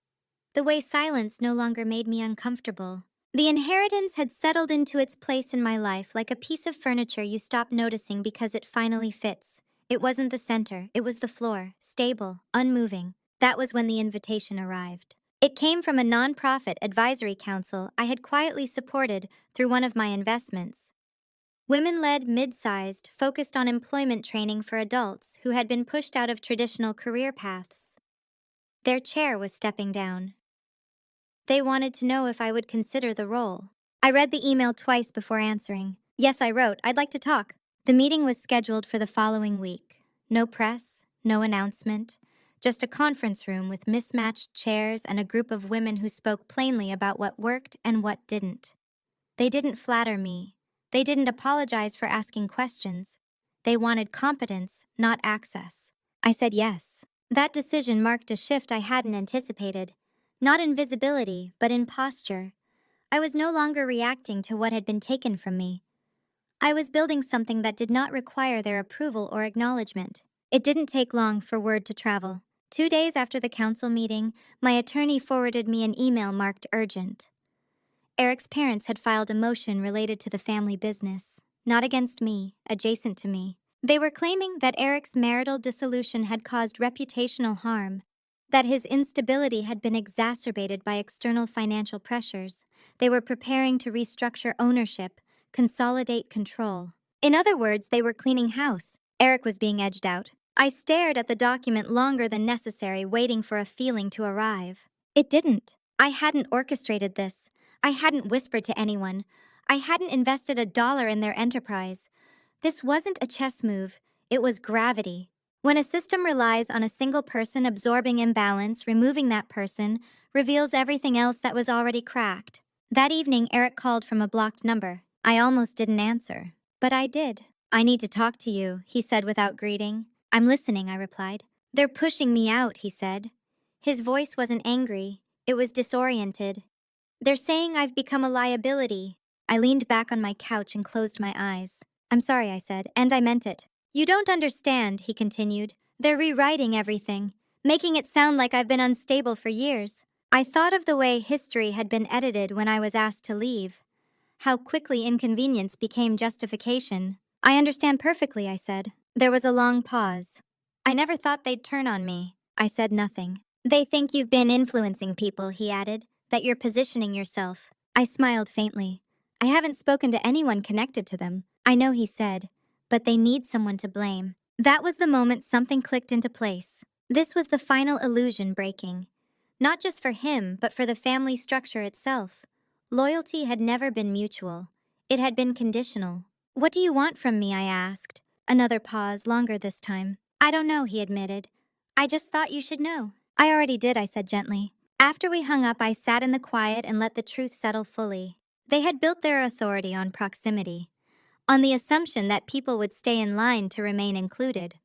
The way silence no longer made me uncomfortable. The inheritance had settled into its place in my life like a piece of furniture you stop noticing because it finally fits. It wasn't the center, it was the floor, stable, unmoving. That was when the invitation arrived. It came from a nonprofit advisory council I had quietly supported through one of my investments. Women led, mid sized, focused on employment training for adults who had been pushed out of traditional career paths. Their chair was stepping down. They wanted to know if I would consider the role. I read the email twice before answering. Yes, I wrote, I'd like to talk. The meeting was scheduled for the following week. No press, no announcement, just a conference room with mismatched chairs and a group of women who spoke plainly about what worked and what didn't. They didn't flatter me. They didn't apologize for asking questions. They wanted competence, not access. I said yes. That decision marked a shift I hadn't anticipated. Not in visibility, but in posture. I was no longer reacting to what had been taken from me. I was building something that did not require their approval or acknowledgement. It didn't take long for word to travel. 2 days after the council meeting, my attorney forwarded me an email marked urgent. Eric's parents had filed a motion related to the family business, not against me, adjacent to me. They were claiming that Eric's marital dissolution had caused reputational harm, that his instability had been exacerbated by external financial pressures. They were preparing to restructure ownership, consolidate control. In other words, they were cleaning house. Eric was being edged out. I stared at the document longer than necessary, waiting for a feeling to arrive. It didn't. I hadn't orchestrated this. I hadn't whispered to anyone. I hadn't invested $1 in their enterprise. This wasn't a chess move, it was gravity. When a system relies on a single person absorbing imbalance, removing that person reveals everything else that was already cracked. That evening, Eric called from a blocked number. I almost didn't answer, but I did. I need to talk to you, he said without greeting. I'm listening, I replied. They're pushing me out, he said. His voice wasn't angry, it was disoriented. They're saying I've become a liability. I leaned back on my couch and closed my eyes. I'm sorry, I said, and I meant it. You don't understand, he continued. They're rewriting everything, making it sound like I've been unstable for years. I thought of the way history had been edited when I was asked to leave. How quickly inconvenience became justification. I understand perfectly, I said. There was a long pause. I never thought they'd turn on me. I said nothing. They think you've been influencing people, he added, that you're positioning yourself. I smiled faintly. I haven't spoken to anyone connected to them. I know, he said, but they need someone to blame. That was the moment something clicked into place. This was the final illusion breaking. Not just for him, but for the family structure itself. Loyalty had never been mutual. It had been conditional. What do you want from me, I asked. Another pause, longer this time. I don't know, he admitted. I just thought you should know. I already did, I said gently. After we hung up, I sat in the quiet and let the truth settle fully. They had built their authority on proximity, on the assumption that people would stay in line to remain included.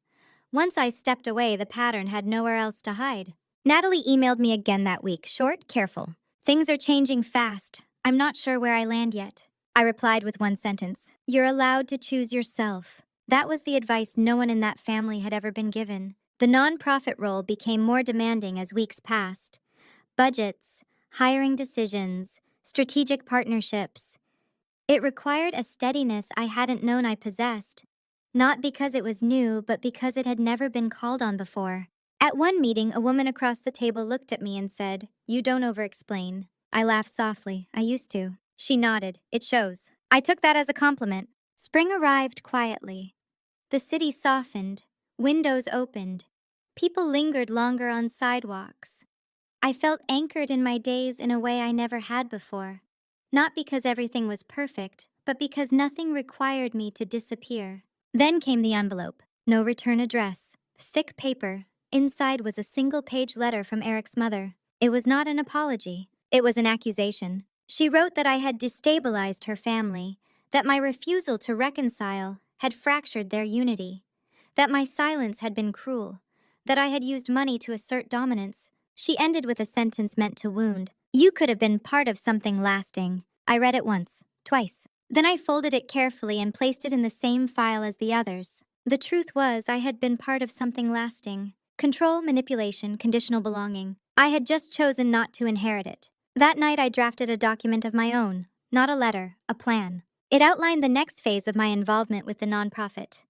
Once I stepped away, the pattern had nowhere else to hide. Natalie emailed me again that week, short, careful. Things are changing fast. I'm not sure where I land yet. I replied with one sentence. You're allowed to choose yourself. That was the advice no one in that family had ever been given. The nonprofit role became more demanding as weeks passed. Budgets, hiring decisions, strategic partnerships. It required a steadiness I hadn't known I possessed, not because it was new, but because it had never been called on before. At one meeting, a woman across the table looked at me and said, "You don't over-explain." I laughed softly. I used to. She nodded. It shows. I took that as a compliment. Spring arrived quietly. The city softened. Windows opened. People lingered longer on sidewalks. I felt anchored in my days in a way I never had before. Not because everything was perfect, but because nothing required me to disappear. Then came the envelope. No return address. Thick paper. Inside was a single-page letter from Eric's mother. It was not an apology. It was an accusation. She wrote that I had destabilized her family, that my refusal to reconcile had fractured their unity, that my silence had been cruel, that I had used money to assert dominance. She ended with a sentence meant to wound. You could have been part of something lasting. I read it once, twice. Then I folded it carefully and placed it in the same file as the others. The truth was, I had been part of something lasting. Control, manipulation, conditional belonging. I had just chosen not to inherit it. That night, I drafted a document of my own, not a letter, a plan. It outlined the next phase of my involvement with the nonprofit: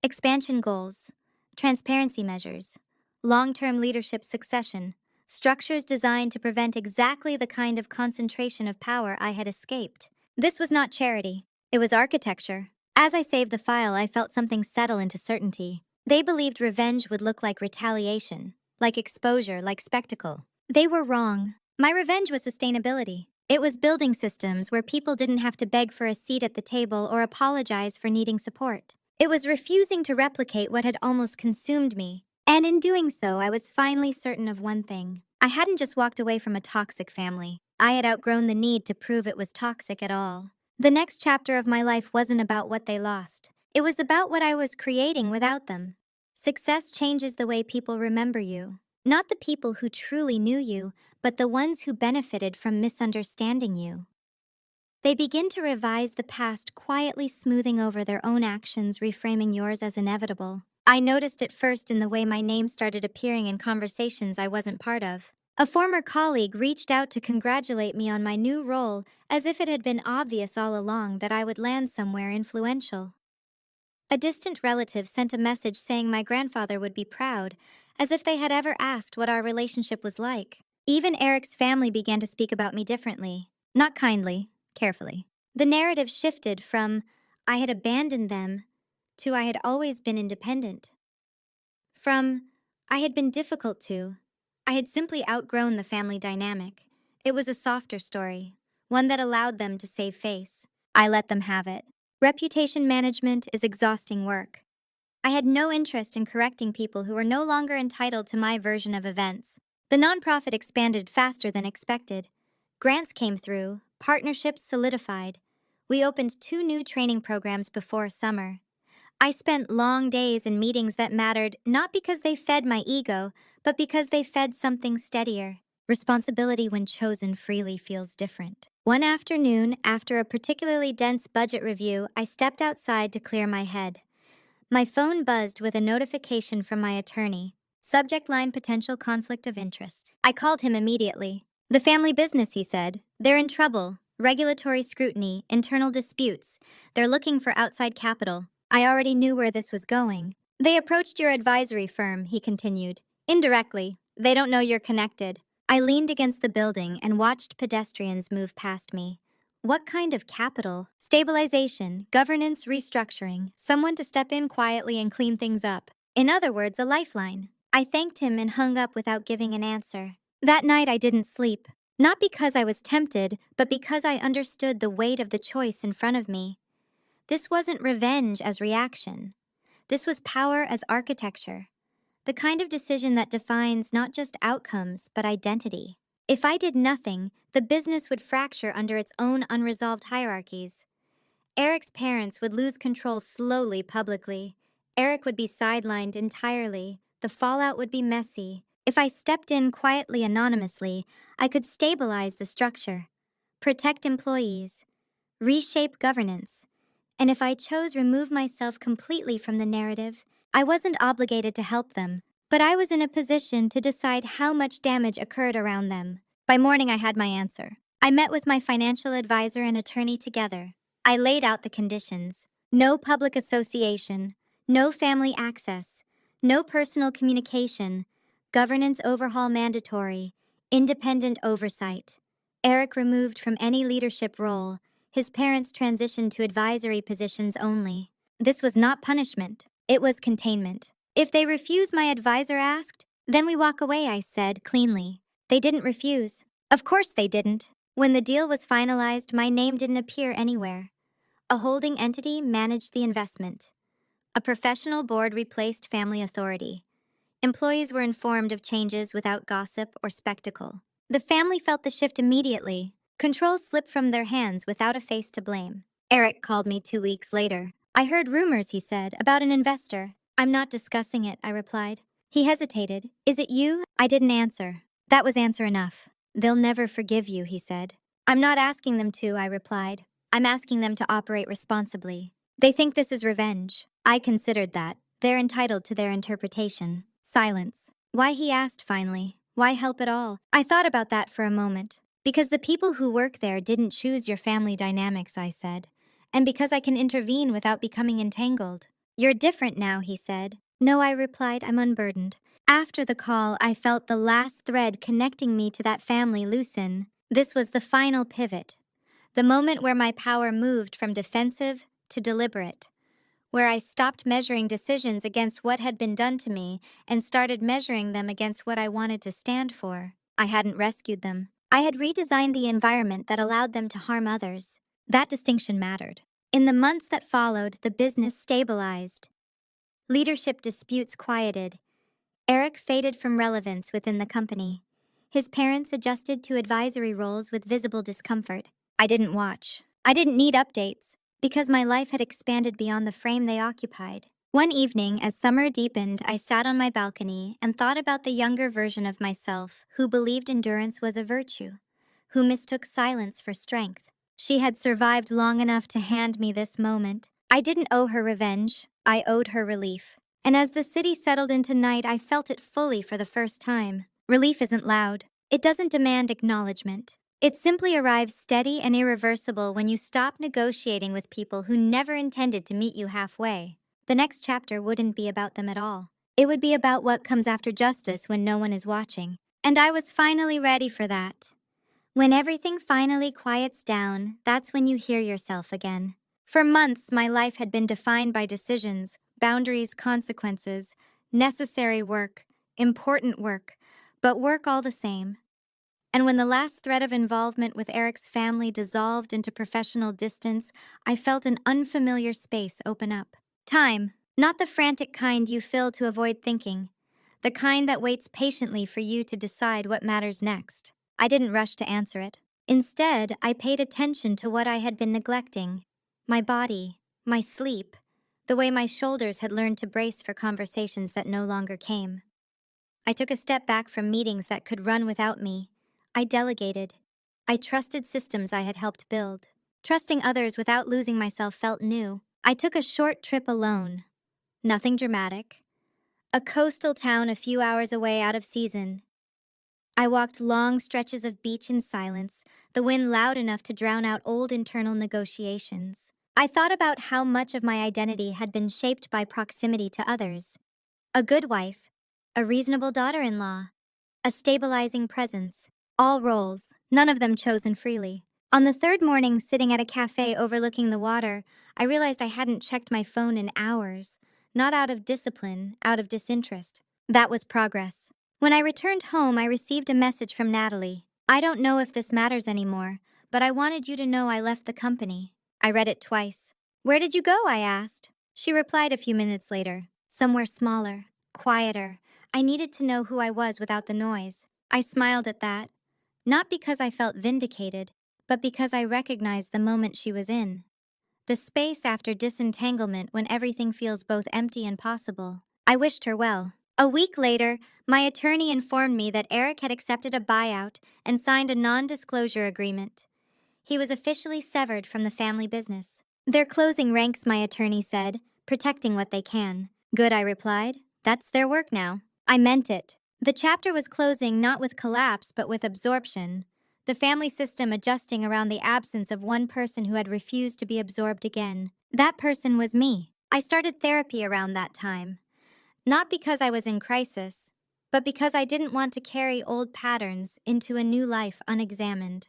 expansion goals, transparency measures, long term leadership succession, structures designed to prevent exactly the kind of concentration of power I had escaped. This was not charity, it was architecture. As I saved the file, I felt something settle into certainty. They believed revenge would look like retaliation, like exposure, like spectacle. They were wrong. My revenge was sustainability. It was building systems where people didn't have to beg for a seat at the table or apologize for needing support. It was refusing to replicate what had almost consumed me. And in doing so, I was finally certain of one thing. I hadn't just walked away from a toxic family. I had outgrown the need to prove it was toxic at all. The next chapter of my life wasn't about what they lost. It was about what I was creating without them. Success changes the way people remember you. Not the people who truly knew you, but the ones who benefited from misunderstanding you. They begin to revise the past, quietly smoothing over their own actions, reframing yours as inevitable. I noticed it first in the way my name started appearing in conversations I wasn't part of. A former colleague reached out to congratulate me on my new role, as if it had been obvious all along that I would land somewhere influential. A distant relative sent a message saying my grandfather would be proud, as if they had ever asked what our relationship was like. Even Eric's family began to speak about me differently. Not kindly, carefully. The narrative shifted from I had abandoned them to I had always been independent. From I had been difficult to I had simply outgrown the family dynamic. It was a softer story, one that allowed them to save face. I let them have it. Reputation management is exhausting work. I had no interest in correcting people who were no longer entitled to my version of events. The nonprofit expanded faster than expected. Grants came through, partnerships solidified. We opened 2 new training programs before summer. I spent long days in meetings that mattered not because they fed my ego, but because they fed something steadier. Responsibility when chosen freely feels different. One afternoon, after a particularly dense budget review, I stepped outside to clear my head. My phone buzzed with a notification from my attorney. Subject line: potential conflict of interest. I called him immediately. The family business, he said. They're in trouble. Regulatory scrutiny, internal disputes. They're looking for outside capital. I already knew where this was going. They approached your advisory firm, he continued. Indirectly. They don't know you're connected. I leaned against the building and watched pedestrians move past me. What kind of capital? Stabilization, governance, restructuring, someone to step in quietly and clean things up. In other words, a lifeline. I thanked him and hung up without giving an answer. That night I didn't sleep. Not because I was tempted, but because I understood the weight of the choice in front of me. This wasn't revenge as reaction. This was power as architecture. The kind of decision that defines not just outcomes, but identity. If I did nothing, the business would fracture under its own unresolved hierarchies. Eric's parents would lose control slowly publicly. Eric would be sidelined entirely. The fallout would be messy. If I stepped in quietly, anonymously, I could stabilize the structure, protect employees, reshape governance. And if I chose remove myself completely from the narrative, I wasn't obligated to help them, but I was in a position to decide how much damage occurred around them. By morning, I had my answer. I met with my financial advisor and attorney together. I laid out the conditions. No public association, no family access, no personal communication, governance overhaul mandatory, independent oversight. Eric removed from any leadership role. His parents transitioned to advisory positions only. This was not punishment. It was containment. If they refuse, my advisor asked, then we walk away, I said cleanly. They didn't refuse. Of course they didn't. When the deal was finalized, my name didn't appear anywhere. A holding entity managed the investment. A professional board replaced family authority. Employees were informed of changes without gossip or spectacle. The family felt the shift immediately. Control slipped from their hands without a face to blame. Eric called me 2 weeks later. I heard rumors, he said, about an investor. I'm not discussing it, I replied. He hesitated. Is it you? I didn't answer. That was answer enough. They'll never forgive you, he said. I'm not asking them to, I replied. I'm asking them to operate responsibly. They think this is revenge. I considered that. They're entitled to their interpretation. Silence. Why, he asked finally. Why help at all? I thought about that for a moment. Because the people who work there didn't choose your family dynamics, I said. And because I can intervene without becoming entangled. You're different now, he said. No, I replied, I'm unburdened. After the call, I felt the last thread connecting me to that family loosen. This was the final pivot. The moment where my power moved from defensive to deliberate. Where I stopped measuring decisions against what had been done to me and started measuring them against what I wanted to stand for. I hadn't rescued them. I had redesigned the environment that allowed them to harm others. That distinction mattered. In the months that followed, the business stabilized. Leadership disputes quieted. Eric faded from relevance within the company. His parents adjusted to advisory roles with visible discomfort. I didn't watch. I didn't need updates, because my life had expanded beyond the frame they occupied. One evening, as summer deepened, I sat on my balcony and thought about the younger version of myself who believed endurance was a virtue, who mistook silence for strength. She had survived long enough to hand me this moment. I didn't owe her revenge. I owed her relief. And as the city settled into night, I felt it fully for the first time. Relief isn't loud. It doesn't demand acknowledgement. It simply arrives steady and irreversible when you stop negotiating with people who never intended to meet you halfway. The next chapter wouldn't be about them at all. It would be about what comes after justice when no one is watching. And I was finally ready for that. When everything finally quiets down, that's when you hear yourself again. For months, my life had been defined by decisions, boundaries, consequences, necessary work, important work, but work all the same. And when the last thread of involvement with Eric's family dissolved into professional distance, I felt an unfamiliar space open up. Time, not the frantic kind you fill to avoid thinking, the kind that waits patiently for you to decide what matters next. I didn't rush to answer it. Instead, I paid attention to what I had been neglecting. My body, my sleep, the way my shoulders had learned to brace for conversations that no longer came. I took a step back from meetings that could run without me. I delegated. I trusted systems I had helped build. Trusting others without losing myself felt new. I took a short trip alone. Nothing dramatic. A coastal town a few hours away out of season. I walked long stretches of beach in silence, the wind loud enough to drown out old internal negotiations. I thought about how much of my identity had been shaped by proximity to others. A good wife, a reasonable daughter-in-law, a stabilizing presence. All roles, none of them chosen freely. On the third morning, sitting at a cafe overlooking the water, I realized I hadn't checked my phone in hours. Not out of discipline, out of disinterest. That was progress. When I returned home, I received a message from Natalie. I don't know if this matters anymore, but I wanted you to know I left the company. I read it twice. Where did you go? I asked. She replied a few minutes later. Somewhere smaller, quieter. I needed to know who I was without the noise. I smiled at that. Not because I felt vindicated, but because I recognized the moment she was in. The space after disentanglement when everything feels both empty and possible. I wished her well. A week later, my attorney informed me that Eric had accepted a buyout and signed a non-disclosure agreement. He was officially severed from the family business. They're closing ranks, my attorney said, protecting what they can. Good, I replied. That's their work now. I meant it. The chapter was closing not with collapse, but with absorption. The family system adjusting around the absence of one person who had refused to be absorbed again. That person was me. I started therapy around that time. Not because I was in crisis, but because I didn't want to carry old patterns into a new life unexamined.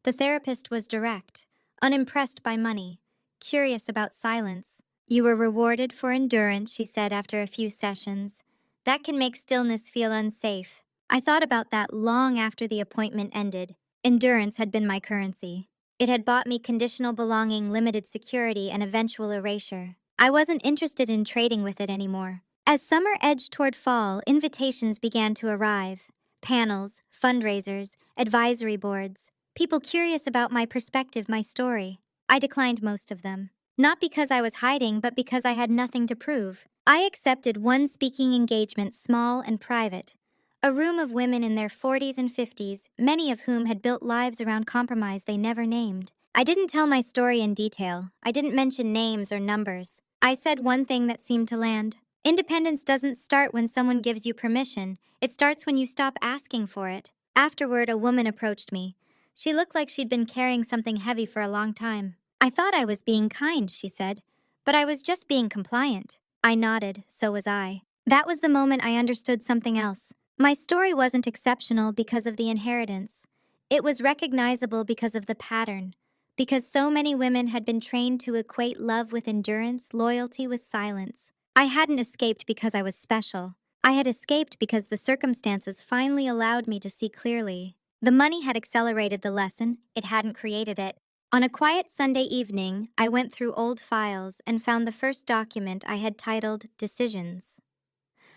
The therapist was direct, unimpressed by money, curious about silence. You were rewarded for endurance, she said after a few sessions. That can make stillness feel unsafe. I thought about that long after the appointment ended. Endurance had been my currency. It had bought me conditional belonging, limited security, and eventual erasure. I wasn't interested in trading with it anymore. As summer edged toward fall, invitations began to arrive. Panels, fundraisers, advisory boards. People curious about my perspective, my story. I declined most of them. Not because I was hiding, but because I had nothing to prove. I accepted one speaking engagement, small and private. A room of women in their 40s and 50s, many of whom had built lives around compromise they never named. I didn't tell my story in detail. I didn't mention names or numbers. I said one thing that seemed to land. Independence doesn't start when someone gives you permission. It starts when you stop asking for it. Afterward, a woman approached me. She looked like she'd been carrying something heavy for a long time. I thought I was being kind, she said, but I was just being compliant. I nodded, so was I. That was the moment I understood something else. My story wasn't exceptional because of the inheritance. It was recognizable because of the pattern, because so many women had been trained to equate love with endurance, loyalty with silence. I hadn't escaped because I was special. I had escaped because the circumstances finally allowed me to see clearly. The money had accelerated the lesson, it hadn't created it. On a quiet Sunday evening, I went through old files and found the first document I had titled Decisions.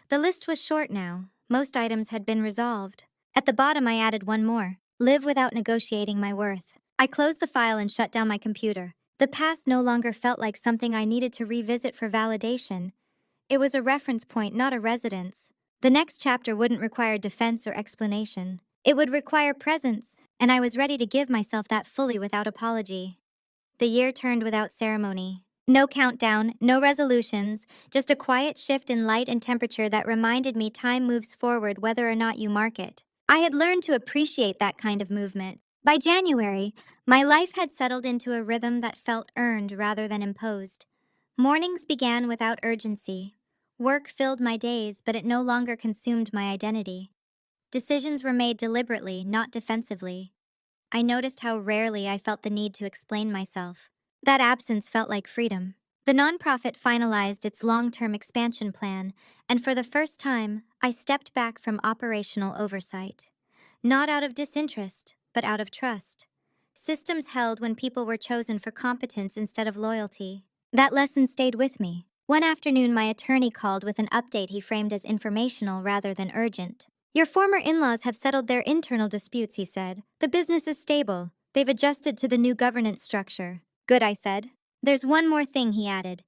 The list was short now. Most items had been resolved. At the bottom, I added one more: live without negotiating my worth. I closed the file and shut down my computer. The past no longer felt like something I needed to revisit for validation. It was a reference point, not a residence. The next chapter wouldn't require defense or explanation. It would require presence, and I was ready to give myself that fully without apology. The year turned without ceremony. No countdown, no resolutions, just a quiet shift in light and temperature that reminded me time moves forward whether or not you mark it. I had learned to appreciate that kind of movement. By January, my life had settled into a rhythm that felt earned rather than imposed. Mornings began without urgency. Work filled my days, but it no longer consumed my identity. Decisions were made deliberately, not defensively. I noticed how rarely I felt the need to explain myself. That absence felt like freedom. The nonprofit finalized its long-term expansion plan, and for the first time, I stepped back from operational oversight. Not out of disinterest, but out of trust. Systems held when people were chosen for competence instead of loyalty. That lesson stayed with me. One afternoon, my attorney called with an update he framed as informational rather than urgent. Your former in-laws have settled their internal disputes, he said. The business is stable. They've adjusted to the new governance structure. Good, I said. There's one more thing, he added.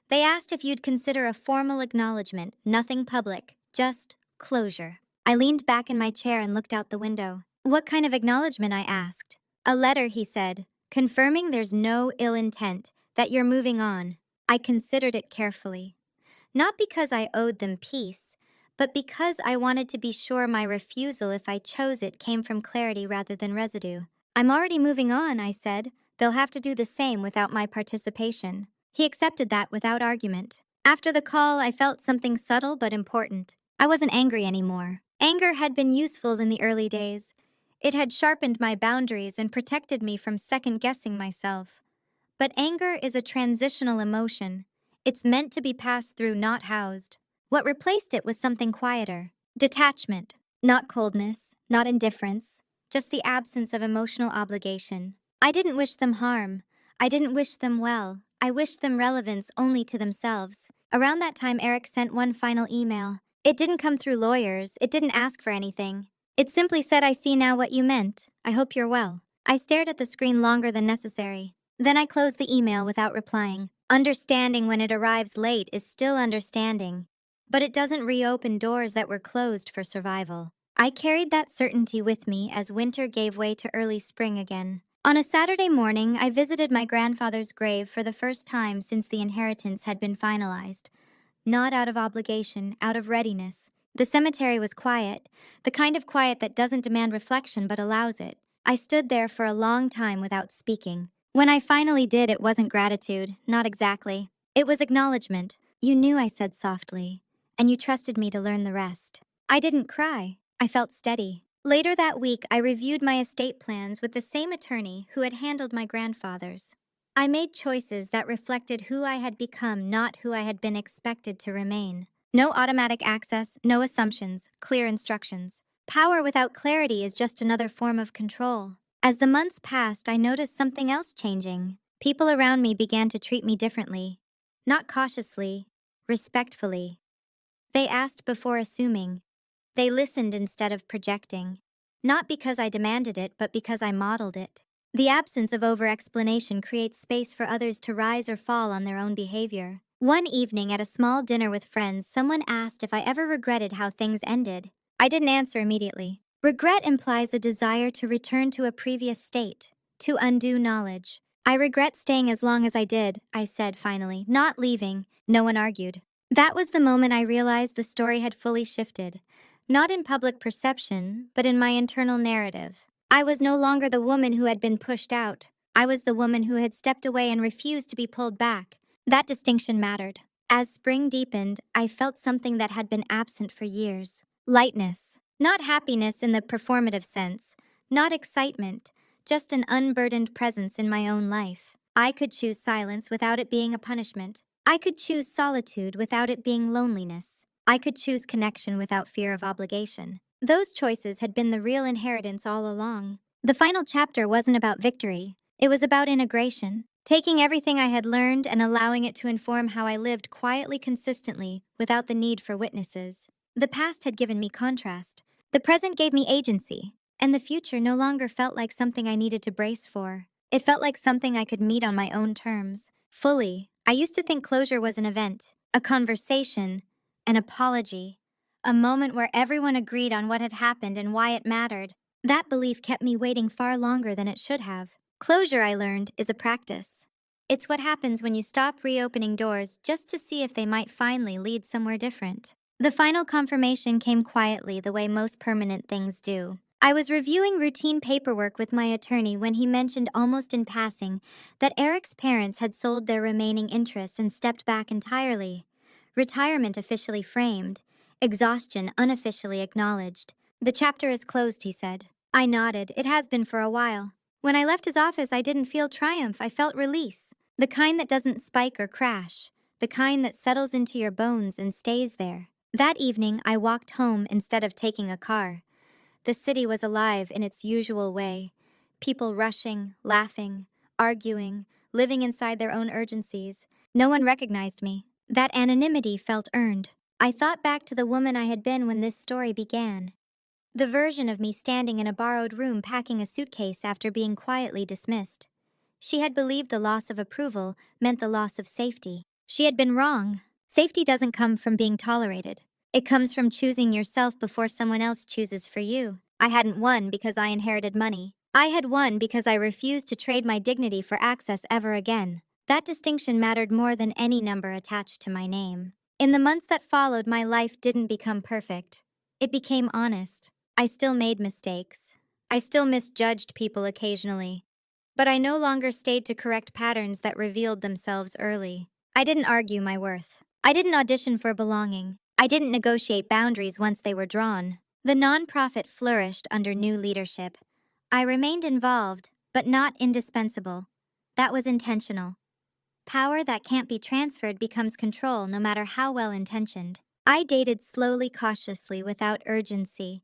They asked if you'd consider a formal acknowledgement, nothing public, just closure. I leaned back in my chair and looked out the window. What kind of acknowledgement, I asked. A letter, he said, confirming there's no ill intent, that you're moving on. I considered it carefully. Not because I owed them peace, but because I wanted to be sure my refusal, if I chose it, came from clarity rather than residue. I'm already moving on, I said. They'll have to do the same without my participation. He accepted that without argument. After the call, I felt something subtle but important. I wasn't angry anymore. Anger had been useful in the early days. It had sharpened my boundaries and protected me from second-guessing myself. But anger is a transitional emotion. It's meant to be passed through, not housed. What replaced it was something quieter. Detachment. Not coldness, not indifference, just the absence of emotional obligation. I didn't wish them harm. I didn't wish them well. I wished them relevance only to themselves. Around that time, Eric sent one final email. It didn't come through lawyers. It didn't ask for anything. It simply said, I see now what you meant. I hope you're well. I stared at the screen longer than necessary. Then I closed the email without replying. Understanding when it arrives late is still understanding, but it doesn't reopen doors that were closed for survival. I carried that certainty with me as winter gave way to early spring again. On a Saturday morning, I visited my grandfather's grave for the first time since the inheritance had been finalized. Not out of obligation, out of readiness. The cemetery was quiet, the kind of quiet that doesn't demand reflection but allows it. I stood there for a long time without speaking. When I finally did, it wasn't gratitude, not exactly. It was acknowledgement. You knew, I said softly, and you trusted me to learn the rest. I didn't cry. I felt steady. Later that week, I reviewed my estate plans with the same attorney who had handled my grandfather's. I made choices that reflected who I had become, not who I had been expected to remain. No automatic access, no assumptions, clear instructions. Power without clarity is just another form of control. As the months passed, I noticed something else changing. People around me began to treat me differently. Not cautiously, respectfully. They asked before assuming. They listened instead of projecting. Not because I demanded it, but because I modeled it. The absence of over-explanation creates space for others to rise or fall on their own behavior. One evening at a small dinner with friends, someone asked if I ever regretted how things ended. I didn't answer immediately. Regret implies a desire to return to a previous state, to undo knowledge. I regret staying as long as I did, I said finally, not leaving. No one argued. That was the moment I realized the story had fully shifted. Not in public perception, but in my internal narrative. I was no longer the woman who had been pushed out. I was the woman who had stepped away and refused to be pulled back. That distinction mattered. As spring deepened, I felt something that had been absent for years. Lightness. Not happiness in the performative sense, not excitement, just an unburdened presence in my own life. I could choose silence without it being a punishment. I could choose solitude without it being loneliness. I could choose connection without fear of obligation. Those choices had been the real inheritance all along. The final chapter wasn't about victory. It was about integration, taking everything I had learned and allowing it to inform how I lived quietly consistently without the need for witnesses. The past had given me contrast. The present gave me agency, and the future no longer felt like something I needed to brace for. It felt like something I could meet on my own terms, fully. I used to think closure was an event, a conversation, an apology, a moment where everyone agreed on what had happened and why it mattered. That belief kept me waiting far longer than it should have. Closure, I learned, is a practice. It's what happens when you stop reopening doors just to see if they might finally lead somewhere different. The final confirmation came quietly, the way most permanent things do. I was reviewing routine paperwork with my attorney when he mentioned almost in passing that Eric's parents had sold their remaining interests and stepped back entirely. Retirement officially framed, exhaustion unofficially acknowledged. The chapter is closed, he said. I nodded. It has been for a while. When I left his office, I didn't feel triumph, I felt release. The kind that doesn't spike or crash. The kind that settles into your bones and stays there. That evening, I walked home instead of taking a car. The city was alive in its usual way. People rushing, laughing, arguing, living inside their own urgencies. No one recognized me. That anonymity felt earned. I thought back to the woman I had been when this story began. The version of me standing in a borrowed room packing a suitcase after being quietly dismissed. She had believed the loss of approval meant the loss of safety. She had been wrong. Safety doesn't come from being tolerated. It comes from choosing yourself before someone else chooses for you. I hadn't won because I inherited money. I had won because I refused to trade my dignity for access ever again. That distinction mattered more than any number attached to my name. In the months that followed, my life didn't become perfect. It became honest. I still made mistakes. I still misjudged people occasionally. But I no longer stayed to correct patterns that revealed themselves early. I didn't argue my worth. I didn't audition for belonging. I didn't negotiate boundaries once they were drawn. The nonprofit flourished under new leadership. I remained involved, but not indispensable. That was intentional. Power that can't be transferred becomes control no matter how well intentioned. I dated slowly, cautiously, without urgency.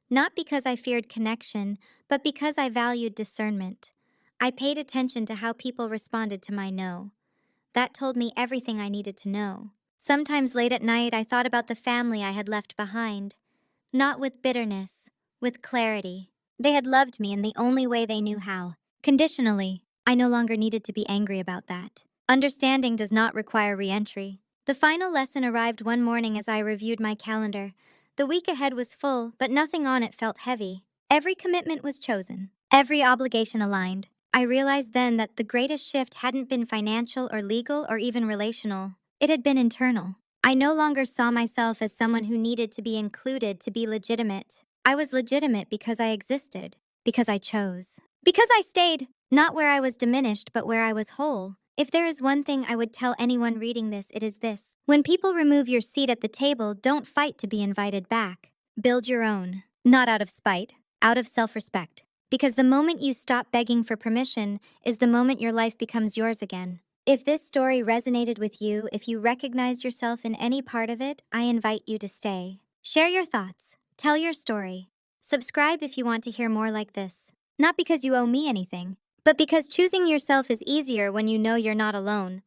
Not because I feared connection, but because I valued discernment. I paid attention to how people responded to my no. That told me everything I needed to know. Sometimes late at night, I thought about the family I had left behind. Not with bitterness, with clarity. They had loved me in the only way they knew how. Conditionally, I no longer needed to be angry about that. Understanding does not require re-entry. The final lesson arrived one morning as I reviewed my calendar. The week ahead was full, but nothing on it felt heavy. Every commitment was chosen. Every obligation aligned. I realized then that the greatest shift hadn't been financial or legal or even relational. It had been internal. I no longer saw myself as someone who needed to be included to be legitimate. I was legitimate because I existed, because I chose. Because I stayed, not where I was diminished, but where I was whole. If there is one thing I would tell anyone reading this, it is this. When people remove your seat at the table, don't fight to be invited back. Build your own. Not out of spite, out of self-respect. Because the moment you stop begging for permission is the moment your life becomes yours again. If this story resonated with you, if you recognized yourself in any part of it, I invite you to stay. Share your thoughts. Tell your story. Subscribe if you want to hear more like this. Not because you owe me anything, but because choosing yourself is easier when you know you're not alone.